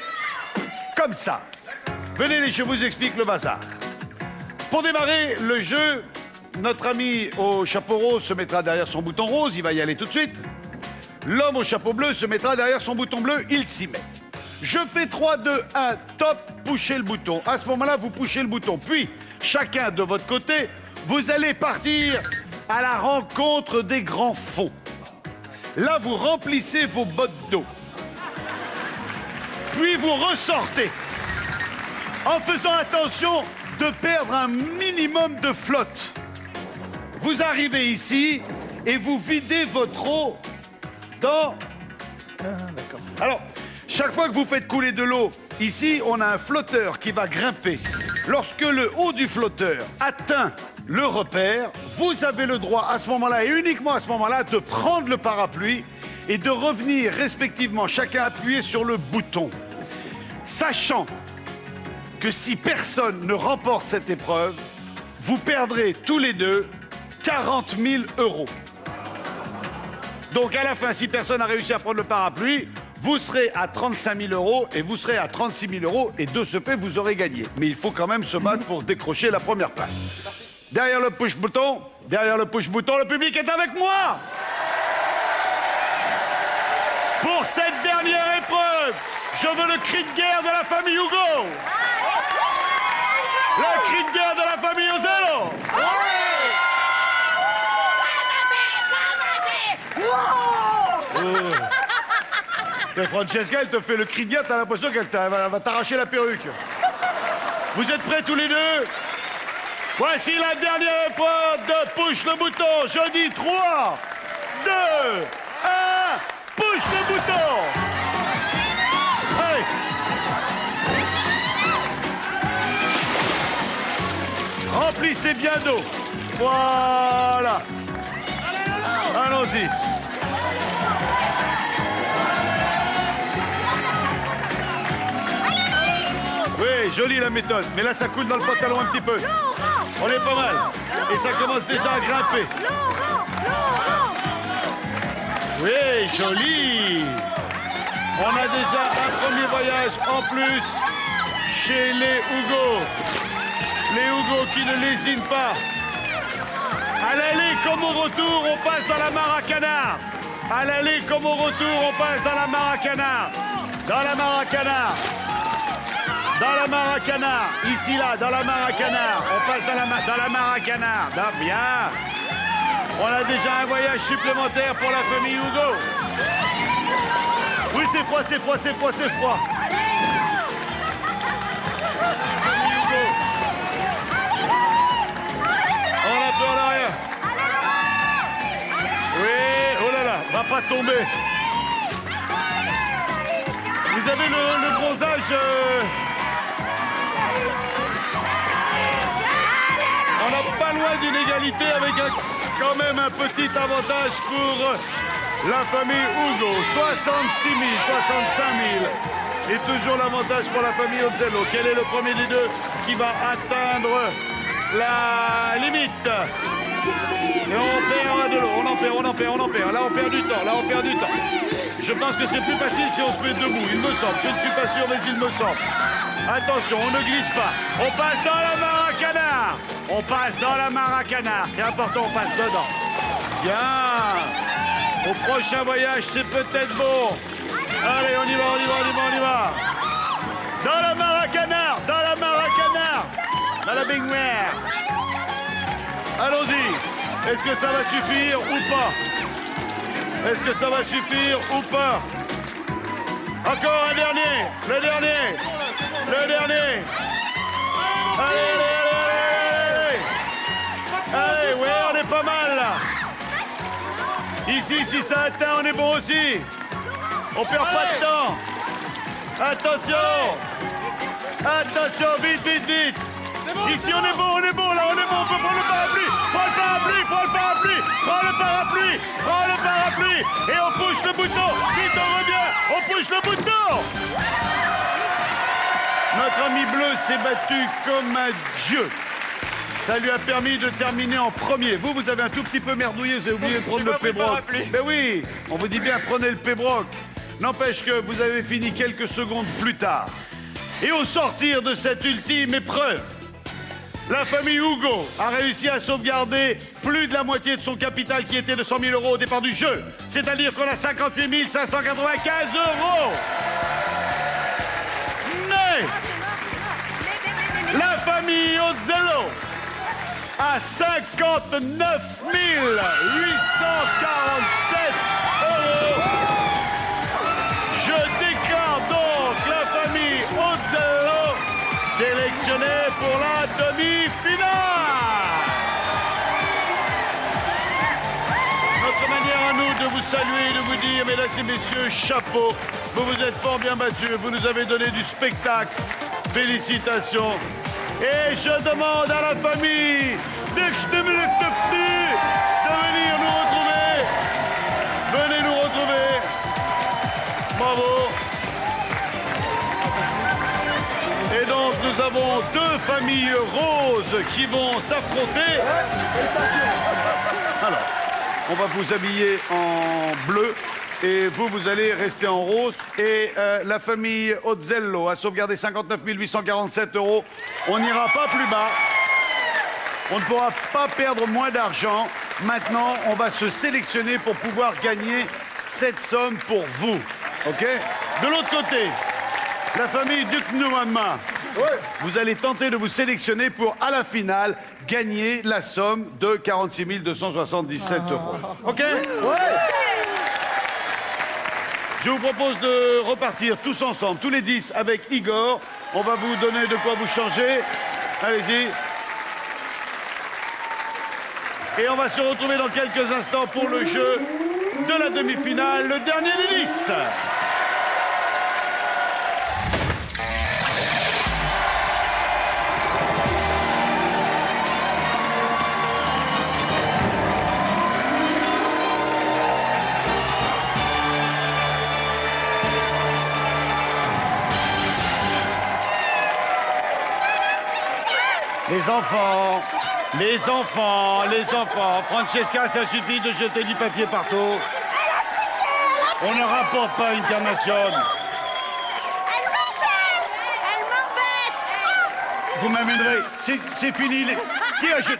comme ça. Venez, je vous explique le bazar. Pour démarrer le jeu, notre ami au chapeau rose se mettra derrière son bouton rose, il va y aller tout de suite. L'homme au chapeau bleu se mettra derrière son bouton bleu, il s'y met. Je fais 3, 2, 1, top, poussez le bouton. À ce moment-là, vous poussez le bouton. Puis, chacun de votre côté, vous allez partir à la rencontre des grands fonds. Là, vous remplissez vos bottes d'eau. Puis vous ressortez. En faisant attention de perdre un minimum de flotte. Vous arrivez ici et vous videz votre eau dans... Alors, chaque fois que vous faites couler de l'eau, ici, on a un flotteur qui va grimper. Lorsque le haut du flotteur atteint le repère, vous avez le droit à ce moment-là, et uniquement à ce moment-là, de prendre le parapluie et de revenir respectivement, chacun appuyé sur le bouton. Sachant que si personne ne remporte cette épreuve, vous perdrez tous les deux 40 000 €. Donc à la fin, si personne n'a réussi à prendre le parapluie, vous serez à 35 000 € et vous serez à 36 000 € et de ce fait, vous aurez gagné. Mais il faut quand même se battre pour décrocher la première place. Derrière le push-bouton, le public est avec moi. Pour cette dernière épreuve, je veux le cri de guerre de la famille Hugo. Le cri de guerre de la famille Ozello. Et Francesca, elle te fait le cri de guerre, t'as l'impression qu'elle va t'arracher la perruque. Vous êtes prêts tous les deux? Voici la dernière épreuve de Push le bouton. Je dis 3, 2, 1, push le bouton. Allez. Remplissez bien d'eau. Voilà. Allons-y. Oui, jolie la méthode. Mais là, ça coule dans le pantalon un petit peu. On est pas mal. Et ça commence déjà à grimper. Oui, joli. On a déjà un premier voyage en plus chez les Hugo. Les Hugo qui ne lésinent pas. À l'aller comme au retour, on passe dans la mare à canard. À l'aller comme au retour, on passe dans la mare à canard. Dans la mare à canard. Dans la mare à canard. Ici, là, dans la mare à canard. On passe dans la mare à canard. Bien. On a déjà un voyage supplémentaire pour la famille Hugo. Oui, c'est froid, c'est froid, c'est froid, c'est froid. Famille Hugo. On a peu en arrière. Oui, oh là là, va pas tomber. Vous avez le bronzage... On n'est pas loin d'une égalité avec quand même un petit avantage pour la famille Hugo. 66 000, 65 000. Et toujours l'avantage pour la famille Ozello. Quel est le premier des deux qui va atteindre la limite? Et on perd de l'eau, on en perd. Là, on perd du temps, Je pense que c'est plus facile si on se met debout, il me semble. Je ne suis pas sûr, mais il me semble. Attention, on ne glisse pas. On passe dans la mare à canard. On passe dans la mare à canard. C'est important, on passe dedans. Bien. Au prochain voyage, c'est peut-être bon. Allez, on y va. Dans la mare à canard. Dans la baignoire. Allons-y. Est-ce que ça va suffire ou pas? Encore un dernier. Le dernier. Allez, ouais, on est pas mal là. Ici, si ça atteint, on est bon aussi. On perd pas de temps. Attention, vite. Ici, on est bon, là, on peut prendre le parapluie. Prends le parapluie. Et on pousse le bouton. Vite, on revient. On pousse le bouton. Notre ami bleu s'est battu comme un dieu. Ça lui a permis de terminer en premier. Vous avez un tout petit peu merdouillé, vous avez oublié de prendre le Pébroc. Mais oui, on vous dit bien, prenez le Pébroc. N'empêche que vous avez fini quelques secondes plus tard. Et au sortir de cette ultime épreuve, la famille Hugo a réussi à sauvegarder plus de la moitié de son capital qui était de 100 000 € au départ du jeu. C'est-à-dire qu'on a 58 595 €. Mais la famille Ozello à 59 847 €. Je déclare donc la famille Ozello sélectionnée pour la demi-finale. Notre manière à nous de vous saluer et de vous dire, mesdames et messieurs, chapeau. Vous vous êtes fort bien battus, vous nous avez donné du spectacle. Félicitations. Et je demande à la famille de venir nous retrouver. Venez nous retrouver. Bravo. Et donc, nous avons deux familles roses qui vont s'affronter. Alors, on va vous habiller en bleu. Et vous allez rester en rose. Et la famille Ozello a sauvegardé 59 847 €. On n'ira pas plus bas. On ne pourra pas perdre moins d'argent. Maintenant, on va se sélectionner pour pouvoir gagner cette somme pour vous. OK? De l'autre côté, La famille Duc-Nouama, vous allez tenter de vous sélectionner pour, à la finale, gagner la somme de 46 277 €. OK? Je vous propose de repartir tous ensemble, tous les 10, avec Igor. On va vous donner de quoi vous changer. Allez-y. Et on va se retrouver dans quelques instants pour le jeu de la demi-finale, le dernier des 10. Les enfants. Francesca, ça suffit de jeter du papier partout. On ne rapporte pas une carnation. Elle m'embête. Vous m'amènerez. C'est fini. Qui a jeté?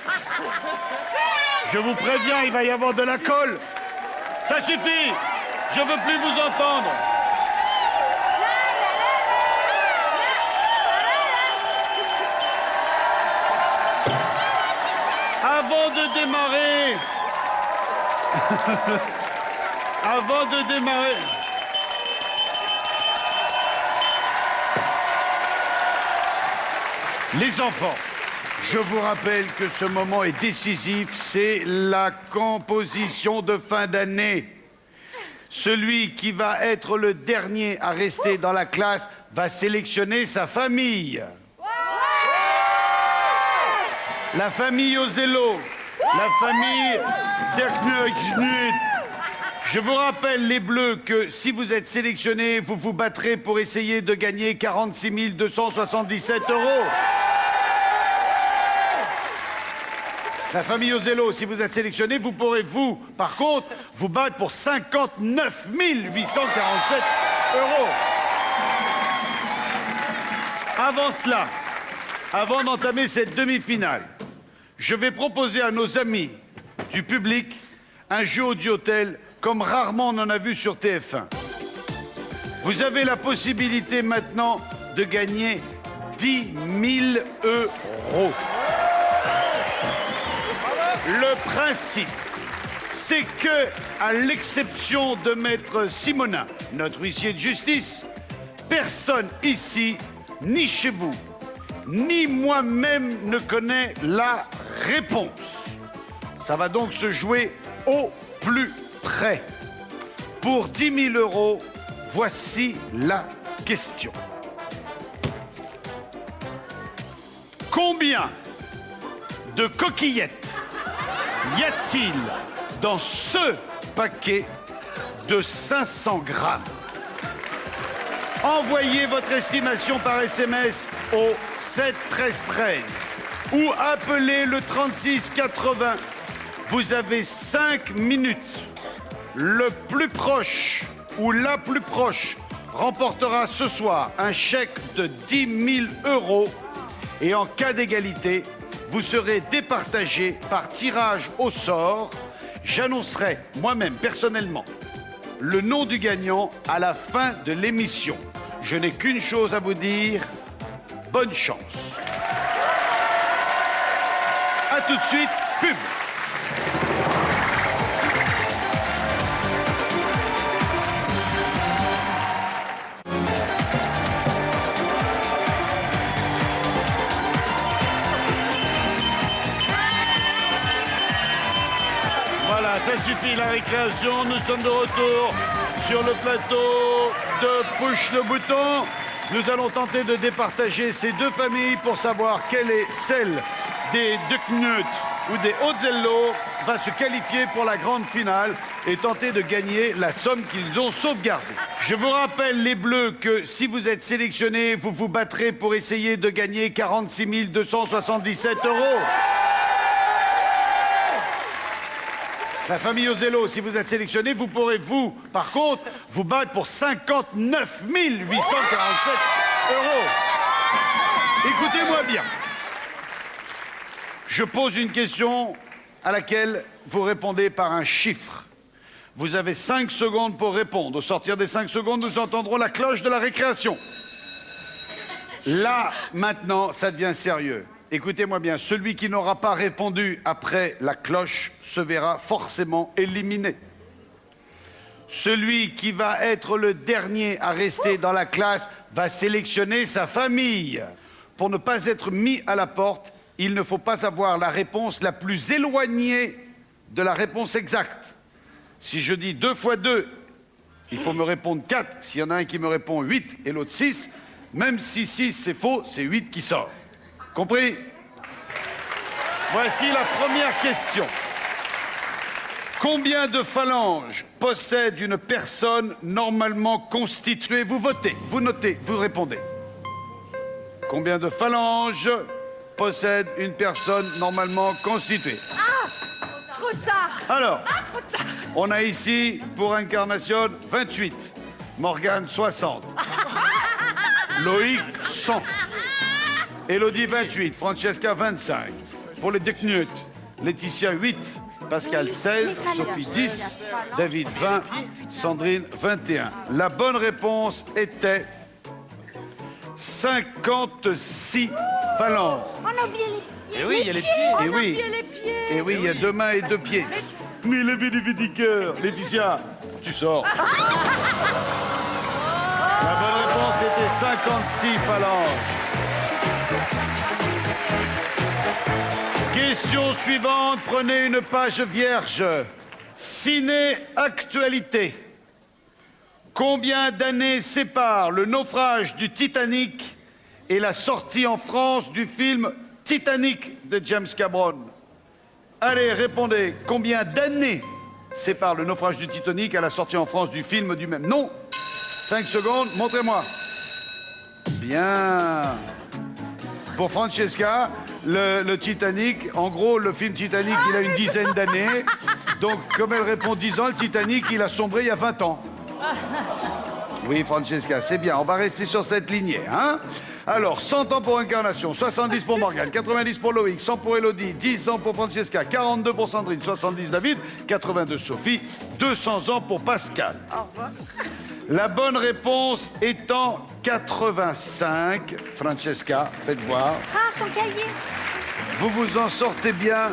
Je vous préviens, il va y avoir de la colle. Ça suffit. Je veux plus vous entendre. Avant de démarrer, les enfants, je vous rappelle que ce moment est décisif, c'est la composition de fin d'année. Celui qui va être le dernier à rester dans la classe va sélectionner sa famille. La famille Ozello, la famille Derknut. Je vous rappelle, les Bleus, que si vous êtes sélectionnés, vous vous battrez pour essayer de gagner 46 277 €. La famille Ozello, si vous êtes sélectionnés, vous pourrez, vous, par contre, vous battre pour 59 847 €. Avant cela, avant d'entamer cette demi-finale, je vais proposer à nos amis du public un jeu audio-tel comme rarement on en a vu sur TF1. Vous avez la possibilité maintenant de gagner 10 000 €. Le principe, c'est que, à l'exception de Maître Simonin, notre huissier de justice, personne ici, ni chez vous, ni moi-même ne connaît la réponse. Ça va donc se jouer au plus près. Pour 10 000 €, voici la question. Combien de coquillettes y a-t-il dans ce paquet de 500 grammes? Envoyez votre estimation par SMS au 7 13 13 ou appelez le 36 80. Vous avez 5 minutes. Le plus proche ou la plus proche remportera ce soir un chèque de 10 000 € et en cas d'égalité, vous serez départagé par tirage au sort. J'annoncerai moi-même personnellement le nom du gagnant à la fin de l'émission. Je n'ai qu'une chose à vous dire, bonne chance. A tout de suite, pub. Voilà, ça suffit la récréation. Nous sommes de retour sur le plateau de Push le bouton. Nous allons tenter de départager ces deux familles pour savoir quelle est celle des Ducknut ou des Ozello va se qualifier pour la grande finale et tenter de gagner la somme qu'ils ont sauvegardée. Je vous rappelle, les Bleus, que si vous êtes sélectionnés, vous vous battrez pour essayer de gagner 46 277 €. La famille Ozello, si vous êtes sélectionné, vous pourrez, vous, par contre, vous battre pour 59 847 €. Écoutez-moi bien. Je pose une question à laquelle vous répondez par un chiffre. Vous avez 5 secondes pour répondre. Au sortir des 5 secondes, nous entendrons la cloche de la récréation. Là, maintenant, ça devient sérieux. Écoutez-moi bien, celui qui n'aura pas répondu après la cloche se verra forcément éliminé. Celui qui va être le dernier à rester dans la classe va sélectionner sa famille. Pour ne pas être mis à la porte, il ne faut pas avoir la réponse la plus éloignée de la réponse exacte. Si je dis 2 fois 2, il faut me répondre 4. S'il y en a un qui me répond 8 et l'autre 6, même si 6 c'est faux, c'est 8 qui sort. Compris? Voici la première question. Combien de phalanges possède une personne normalement constituée? Vous votez, vous notez, vous répondez. Combien de phalanges possède une personne normalement constituée? Trop tard. Alors, Trop tard. on a ici, pour Incarnation, 28. Morgane, 60. Loïc, 100. Élodie, 28. Francesca, 25. Pour les Deknut, Laetitia, 8. Pascal, 16. Sophie, 10. David, 20. Sandrine, 21. La bonne réponse était 56 phalanges. On a oublié les pieds. Et oui, il y a les pieds. Et On a oui. oublié les pieds. Et oui, il y a 2 mains et 2 pieds. Mais le petit cœur. Laetitia, tu sors. La bonne réponse était 56 phalanges. Question suivante, prenez une page vierge. Ciné-actualité. Combien d'années séparent le naufrage du Titanic et la sortie en France du film Titanic de James Cameron? Allez, répondez. Combien d'années séparent le naufrage du Titanic à la sortie en France du film du même nom? 5 secondes, montrez-moi. Bien. Pour Francesca, le Titanic, en gros, le film Titanic, il a une dizaine d'années. Donc, comme elle répond 10 ans, le Titanic, il a sombré il y a 20 ans. Oui, Francesca, c'est bien. On va rester sur cette lignée, hein? Alors, 100 ans pour Incarnation, 70 pour Morgane, 90 pour Loïc, 100 pour Élodie, 10 ans pour Francesca, 42 pour Sandrine, 70 David, 82 Sophie, 200 ans pour Pascal. Au revoir. La bonne réponse étant 85. Francesca, faites voir. Ah, ton cahier. Vous vous en sortez bien.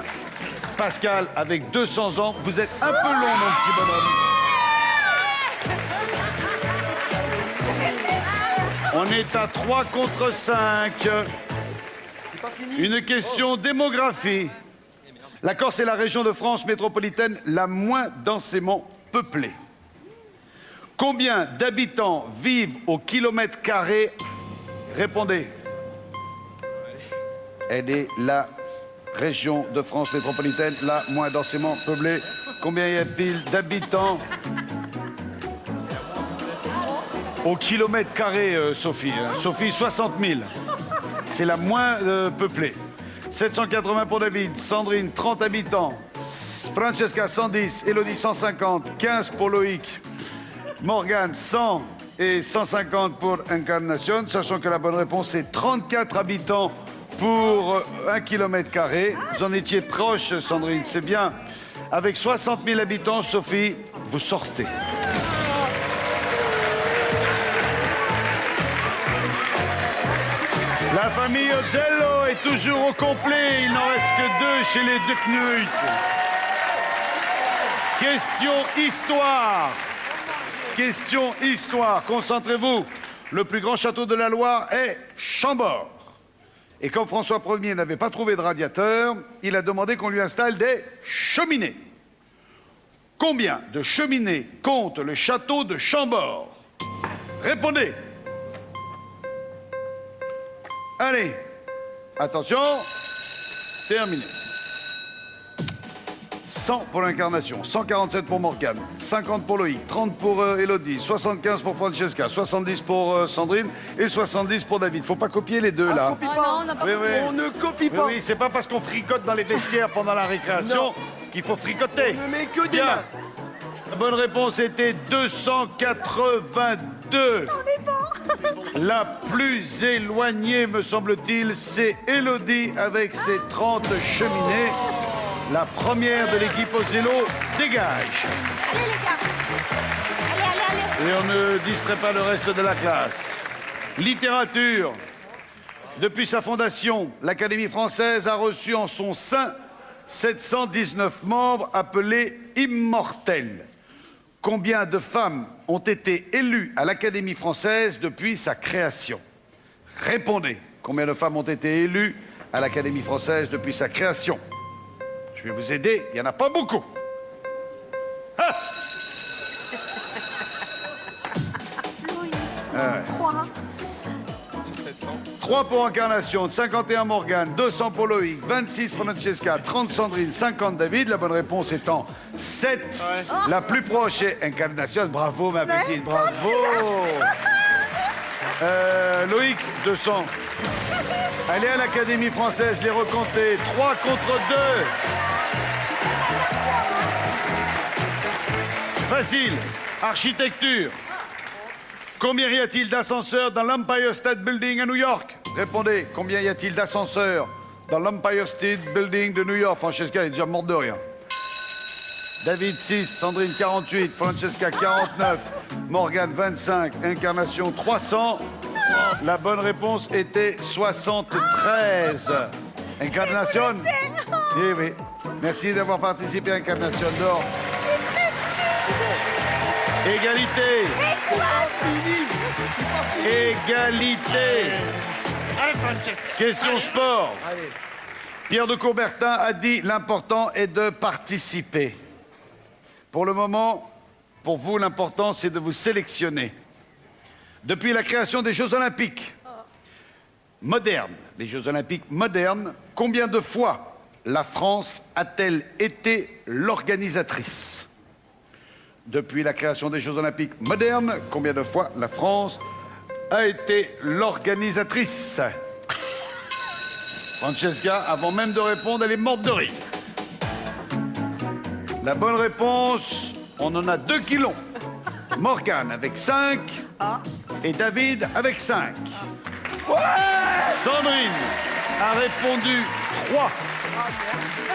Pascal, avec 200 ans, vous êtes un peu long, mon petit bonhomme. On est à 3 contre 5. Une question démographie. La Corse est la région de France métropolitaine la moins densément peuplée. Combien d'habitants vivent au kilomètre carré? Répondez. Elle est la région de France métropolitaine la moins densément peuplée. Combien y a-t-il d'habitants au kilomètre carré, Sophie? Sophie, 60 000. C'est la moins peuplée. 780 pour David. Sandrine, 30 habitants. Francesca, 110. Élodie, 150. 15 pour Loïc. Morgane, 100 et 150 pour Incarnation, sachant que la bonne réponse est 34 habitants pour 1 km carré. Vous en étiez proche, Sandrine, c'est bien. Avec 60 000 habitants, Sophie, vous sortez. La famille Ozello est toujours au complet. Il n'en reste que 2 chez les Deknut. Question histoire. Question histoire, concentrez-vous. Le plus grand château de la Loire est Chambord. Et comme François Ier n'avait pas trouvé de radiateur, il a demandé qu'on lui installe des cheminées. Combien de cheminées compte le château de Chambord? Répondez. Allez, attention, terminé. 100 pour l'Incarnation, 147 pour Morgane, 50 pour Loïc, 30 pour Élodie, 75 pour Francesca, 70 pour Sandrine et 70 pour David. Faut pas copier les deux là. Oh non, on n'a pas Oui, oui. On ne copie Oui, pas. oui, c'est pas parce qu'on fricote dans les vestiaires pendant la récréation qu'il faut fricoter. On ne met que des Bien. mains. La bonne réponse était 282. La plus éloignée, me semble-t-il, c'est Élodie avec ses 30 cheminées. La première de l'équipe Ozello dégage. Allez, les gars. Allez, allez, allez. Et on ne distrait pas le reste de la classe. Littérature. Depuis sa fondation, l'Académie française a reçu en son sein 719 membres appelés immortels. Combien de femmes ont été élues à l'Académie française depuis sa création? Répondez. Combien de femmes ont été élues à l'Académie française depuis sa création? Je vais vous aider, il n'y en a pas beaucoup. Ah! Trois. 3 pour Incarnation, 51 Morgane, 200 pour Loïc, 26 Francesca, 30 Sandrine, 50 David. La bonne réponse étant 7. La plus proche est Incarnation. Bravo ma petite, bravo. Loïc, 200. Allez à l'Académie française, les recompter. 3 contre 2. Facile. Architecture. Combien y a-t-il d'ascenseurs dans l'Empire State Building à New York? Répondez. Combien y a-t-il d'ascenseurs dans l'Empire State Building de New York? Francesca est déjà morte de rire. David, 6. Sandrine, 48. Francesca, 49. Morgane, 25. Incarnation, 300. La bonne réponse était 73. Incarnation? Eh oui. Merci d'avoir participé à Incarnation d'or. Égalité. Égalité. Question sport. Pierre de Coubertin a dit l'important est de participer. Pour le moment, pour vous, l'important c'est de vous sélectionner. Depuis la création des Jeux Olympiques modernes, les Jeux Olympiques modernes, combien de fois la France a-t-elle été l'organisatrice? Depuis la création des Jeux Olympiques modernes, combien de fois la France a été l'organisatrice? Francesca, avant même de répondre, elle est morte de rire. La bonne réponse, on en a 2 qui l'ont. Morgane avec 5 et David avec 5. Sandrine a répondu 3.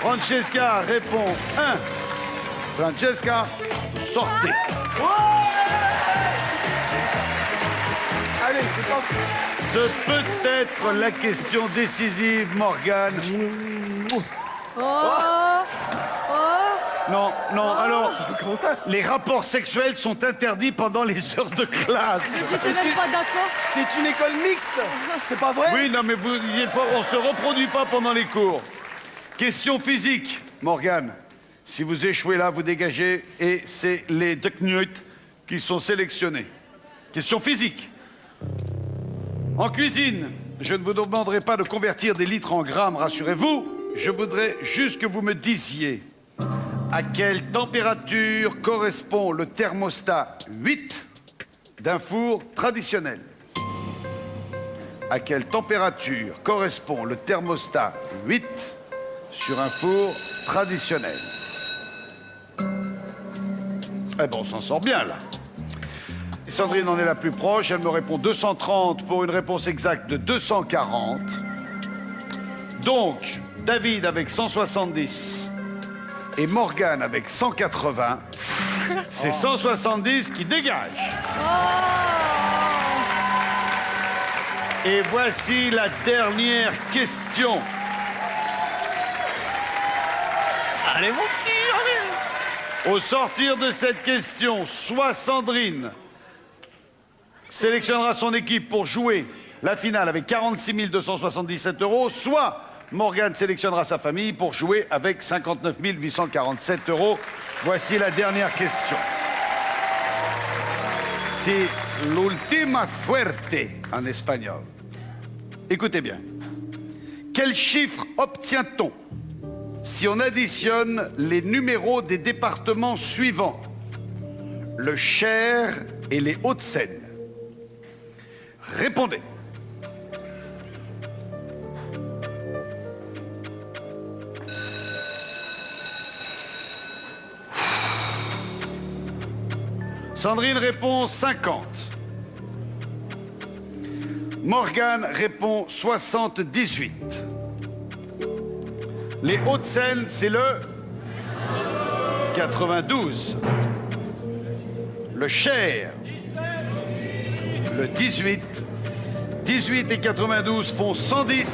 Francesca répond 1. Francesca, sortez. Allez, c'est pas... Ce peut être la question décisive, Morgane. Non, non, alors, les rapports sexuels sont interdits pendant les heures de classe. Je suis même pas d'accord. C'est une école mixte. C'est pas vrai? Oui, non, mais vous disiez fort, on se reproduit pas pendant les cours. Question physique, Morgane. Si vous échouez là, vous dégagez et c'est les Ducknut qui sont sélectionnés. Question physique. En cuisine, je ne vous demanderai pas de convertir des litres en grammes, rassurez-vous. Je voudrais juste que vous me disiez à quelle température correspond le thermostat 8 d'un four traditionnel. À quelle température correspond le thermostat 8 sur un four traditionnel? Eh ben, on s'en sort bien, là. Sandrine en est la plus proche. Elle me répond 230 pour une réponse exacte de 240. Donc, David avec 170 et Morgane avec 180. C'est 170 qui dégage. Et voici la dernière question. Allez, mon petit, allez. Au sortir de cette question, soit Sandrine sélectionnera son équipe pour jouer la finale avec 46 277 €, soit Morgane sélectionnera sa famille pour jouer avec 59 847 €. Voici la dernière question. C'est l'ultima suerte en espagnol. Écoutez bien. Quel chiffre obtient-on si on additionne les numéros des départements suivants? Le Cher et les Hauts-de-Seine. Répondez. Sandrine répond 50. Morgane répond 78. Les Hauts-de-Seine, c'est le 92. Le Cher, le 18. 18 et 92 font 110.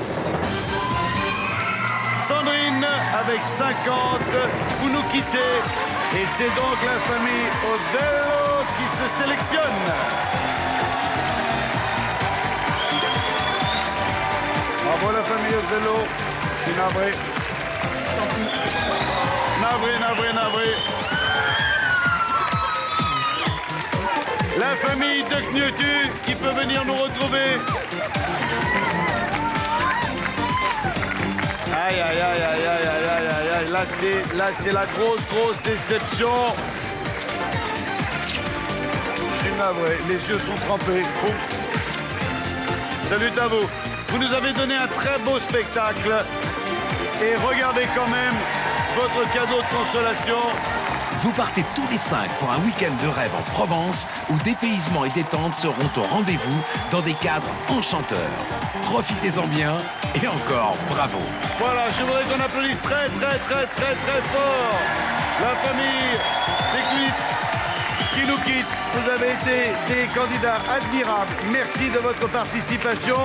Sandrine avec 50, vous nous quittez. Et c'est donc la famille Odello qui se sélectionne. Bravo la famille Odello. Je suis navré. Navré. La famille de Knutu qui peut venir nous retrouver. Aïe. Là, c'est la grosse déception. Je suis navré. Les yeux sont trempés. Boum. Salut à vous. Vous nous avez donné un très beau spectacle. Et regardez quand même votre cadeau de consolation. Vous partez tous les 5 pour un week-end de rêve en Provence où dépaysement et détente seront au rendez-vous dans des cadres enchanteurs. Profitez-en bien et encore bravo. Voilà, je voudrais qu'on applaudisse très fort la famille des qui nous quitte. Vous avez été des candidats admirables. Merci de votre participation.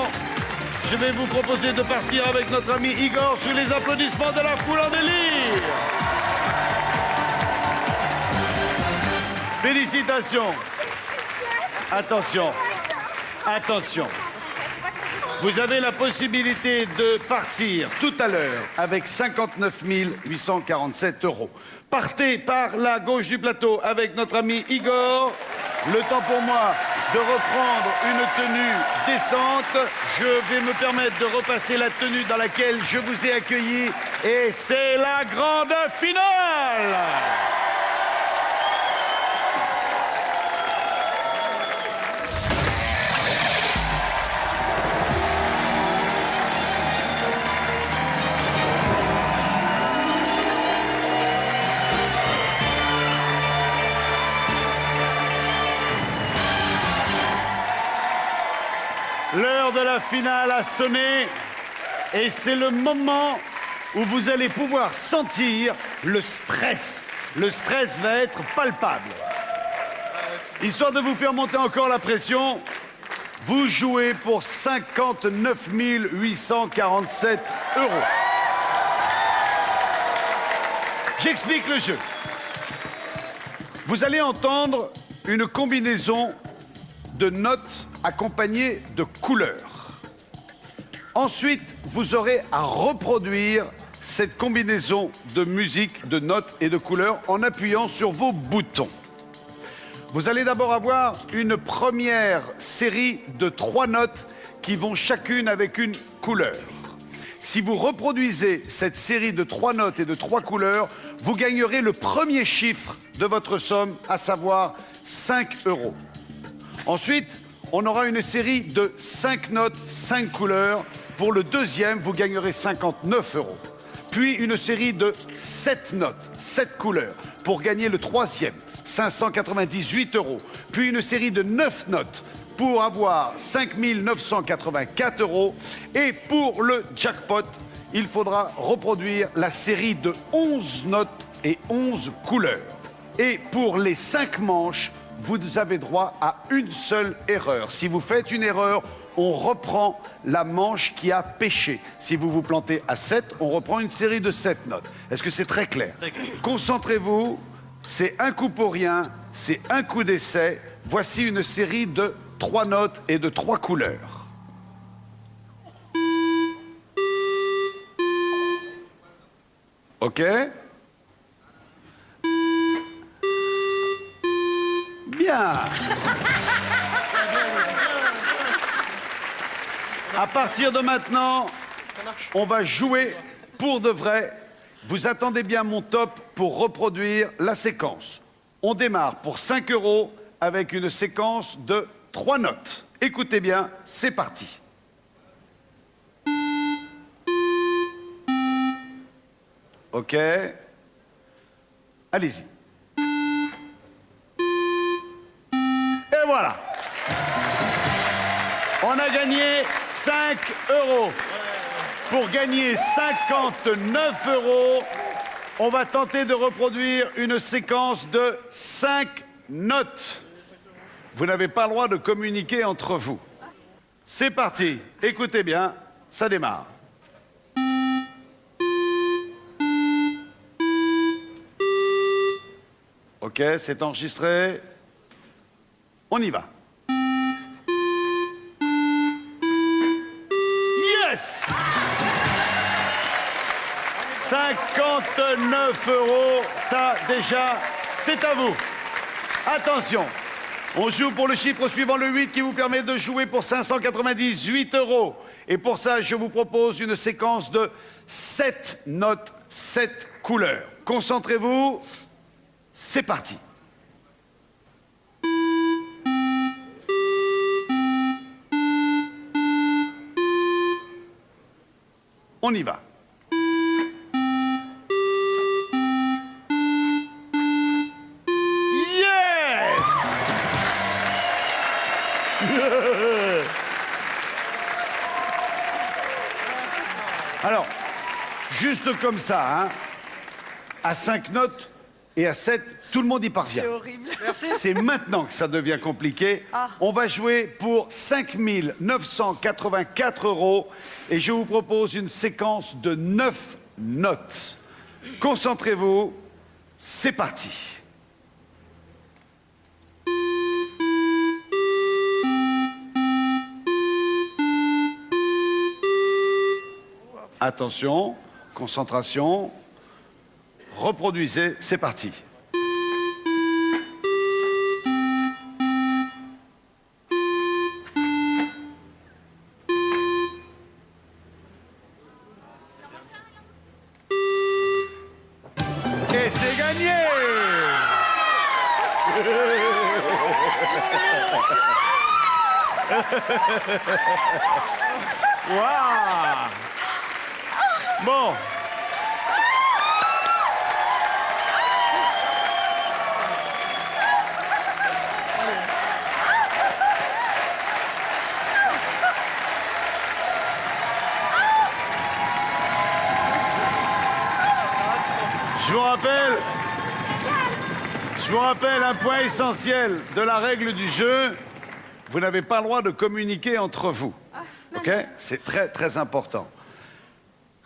Je vais vous proposer de partir avec notre ami Igor sous les applaudissements de la foule en délire. Félicitations. Attention. Vous avez la possibilité de partir tout à l'heure avec 59 847 €. Partez par la gauche du plateau avec notre ami Igor. Le temps pour moi de reprendre une tenue décente. Je vais me permettre de repasser la tenue dans laquelle je vous ai accueilli. Et c'est la grande finale. L'heure de la finale a sonné et c'est le moment où vous allez pouvoir sentir le stress. Le stress va être palpable. Histoire de vous faire monter encore la pression, vous jouez pour 59 847 €. J'explique le jeu. Vous allez entendre une combinaison de notes accompagnées de couleurs. Ensuite, vous aurez à reproduire cette combinaison de musique, de notes et de couleurs en appuyant sur vos boutons. Vous allez d'abord avoir une première série de 3 notes qui vont chacune avec une couleur. Si vous reproduisez cette série de 3 notes et de 3 couleurs, vous gagnerez le premier chiffre de votre somme, à savoir 5 €. Ensuite, on aura une série de 5 notes, 5 couleurs. Pour le deuxième, vous gagnerez 59 €. Puis une série de 7 notes, 7 couleurs. Pour gagner le troisième, 598 €. Puis une série de 9 notes pour avoir 5 984 €. Et pour le jackpot, il faudra reproduire la série de 11 notes et 11 couleurs. Et pour les 5 manches, vous avez droit à une seule erreur. Si vous faites une erreur, on reprend la manche qui a pêché. Si vous vous plantez à 7, on reprend une série de 7 notes. Est-ce que c'est très clair? Concentrez-vous, c'est un coup pour rien, c'est un coup d'essai. Voici une série de 3 notes et de 3 couleurs. OK? Bien. À partir de maintenant, on va jouer pour de vrai. Vous attendez bien mon top pour reproduire la séquence. On démarre pour 5 € avec une séquence de 3 notes. Écoutez bien, c'est parti. OK. Allez-y. Et voilà. On a gagné 5 €. Pour gagner 59 €, on va tenter de reproduire une séquence de 5 notes. Vous n'avez pas le droit de communiquer entre vous. C'est parti. Écoutez bien, ça démarre. Ok, c'est enregistré. On y va. Yes! 59 €, ça déjà, c'est à vous. Attention, on joue pour le chiffre suivant, le 8, qui vous permet de jouer pour 598 €. Et pour ça, je vous propose une séquence de 7 notes, 7 couleurs. Concentrez-vous, c'est parti. On y va. Yes! Alors, juste comme ça, hein, à 5 notes et à 7, tout le monde y parvient. C'est horrible. Merci. C'est maintenant que ça devient compliqué. On va jouer pour 5 984 € et je vous propose une séquence de 9 notes. Concentrez-vous, c'est parti. Attention, concentration, reproduisez, c'est parti. Et c'est gagné! Waouh! Bon. Je vous rappelle un point essentiel de la règle du jeu. Vous n'avez pas le droit de communiquer entre vous. OK? C'est très, très important.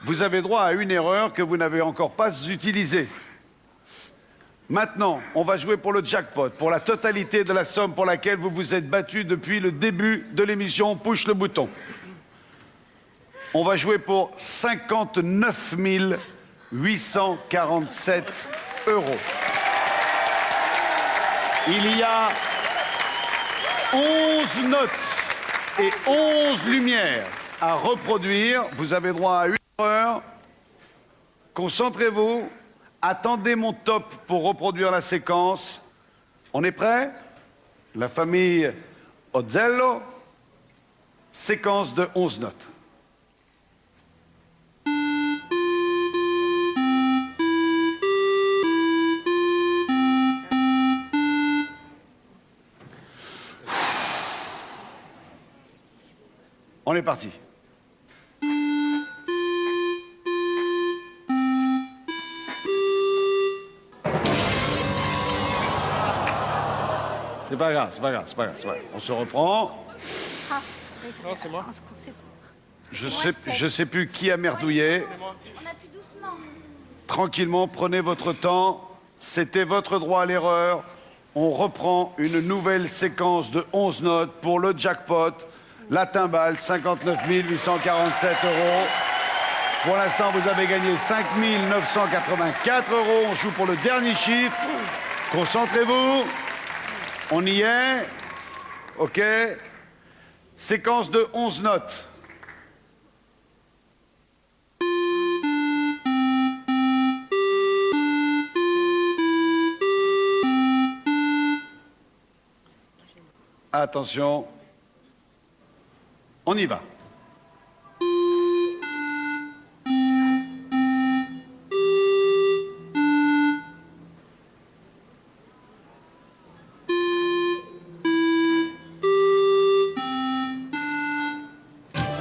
Vous avez droit à une erreur que vous n'avez encore pas utilisée. Maintenant, on va jouer pour le jackpot, pour la totalité de la somme pour laquelle vous vous êtes battu depuis le début de l'émission. Push le bouton. On va jouer pour 59 847 €. Il y a 11 notes et 11 lumières à reproduire. Vous avez droit à une erreur. Concentrez-vous. Attendez mon top pour reproduire la séquence. On est prêt? La famille Ozzello. Séquence de 11 notes. On est parti. C'est pas grave, c'est pas grave, c'est pas grave, c'est pas grave. On se reprend. Non, c'est moi. Je sais plus qui a merdouillé. On appuie doucement. Tranquillement, prenez votre temps. C'était votre droit à l'erreur. On reprend une nouvelle séquence de 11 notes pour le jackpot. La timbale, 59 847 €. Pour l'instant, vous avez gagné 5 984 €. On joue pour le dernier chiffre. Concentrez-vous. On y est. OK. Séquence de 11 notes. Attention. On y va.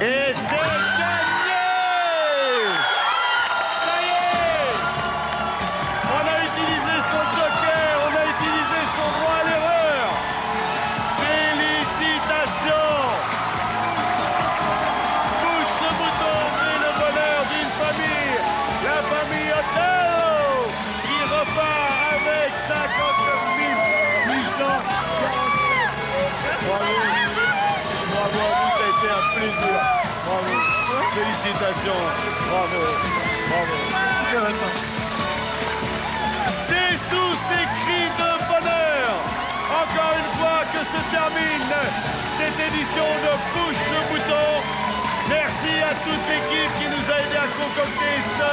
Et c'est gagné! Ça y est! On a utilisé son joker, on a utilisé son droit à l'erreur. Félicitations! été un plaisir. Bravo. Félicitations. Bravo. Bravo. C'est sous ces cris de bonheur, encore une fois, que se termine cette édition de Push le bouton. Merci à toute l'équipe qui nous a aidé à concocter ce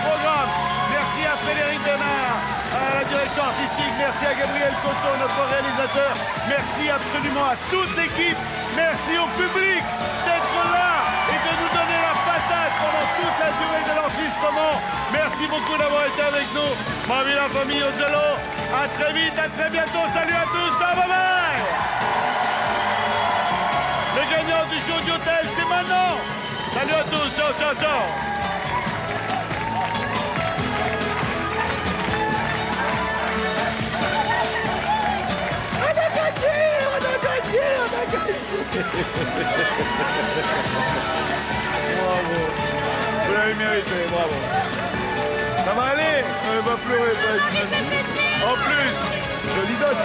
programme. Merci à Frédéric Bernard, à la direction artistique. Merci à Gabriel Coteau, notre réalisateur. Merci absolument à toute l'équipe. Merci au public d'être là et de nous donner la patate pendant toute la durée de l'enregistrement. Merci beaucoup d'avoir été avec nous. Ma vie, la famille Ozello. À très vite, à très bientôt. Salut à tous. Bye bye. Le gagnant du show d'hôtel, c'est maintenant. Salut à tous. Ciao, ciao, ciao. Bravo. Vous l'avez mérité, bravo. Ça va aller? Elle va pleurer. En plus, joli doc.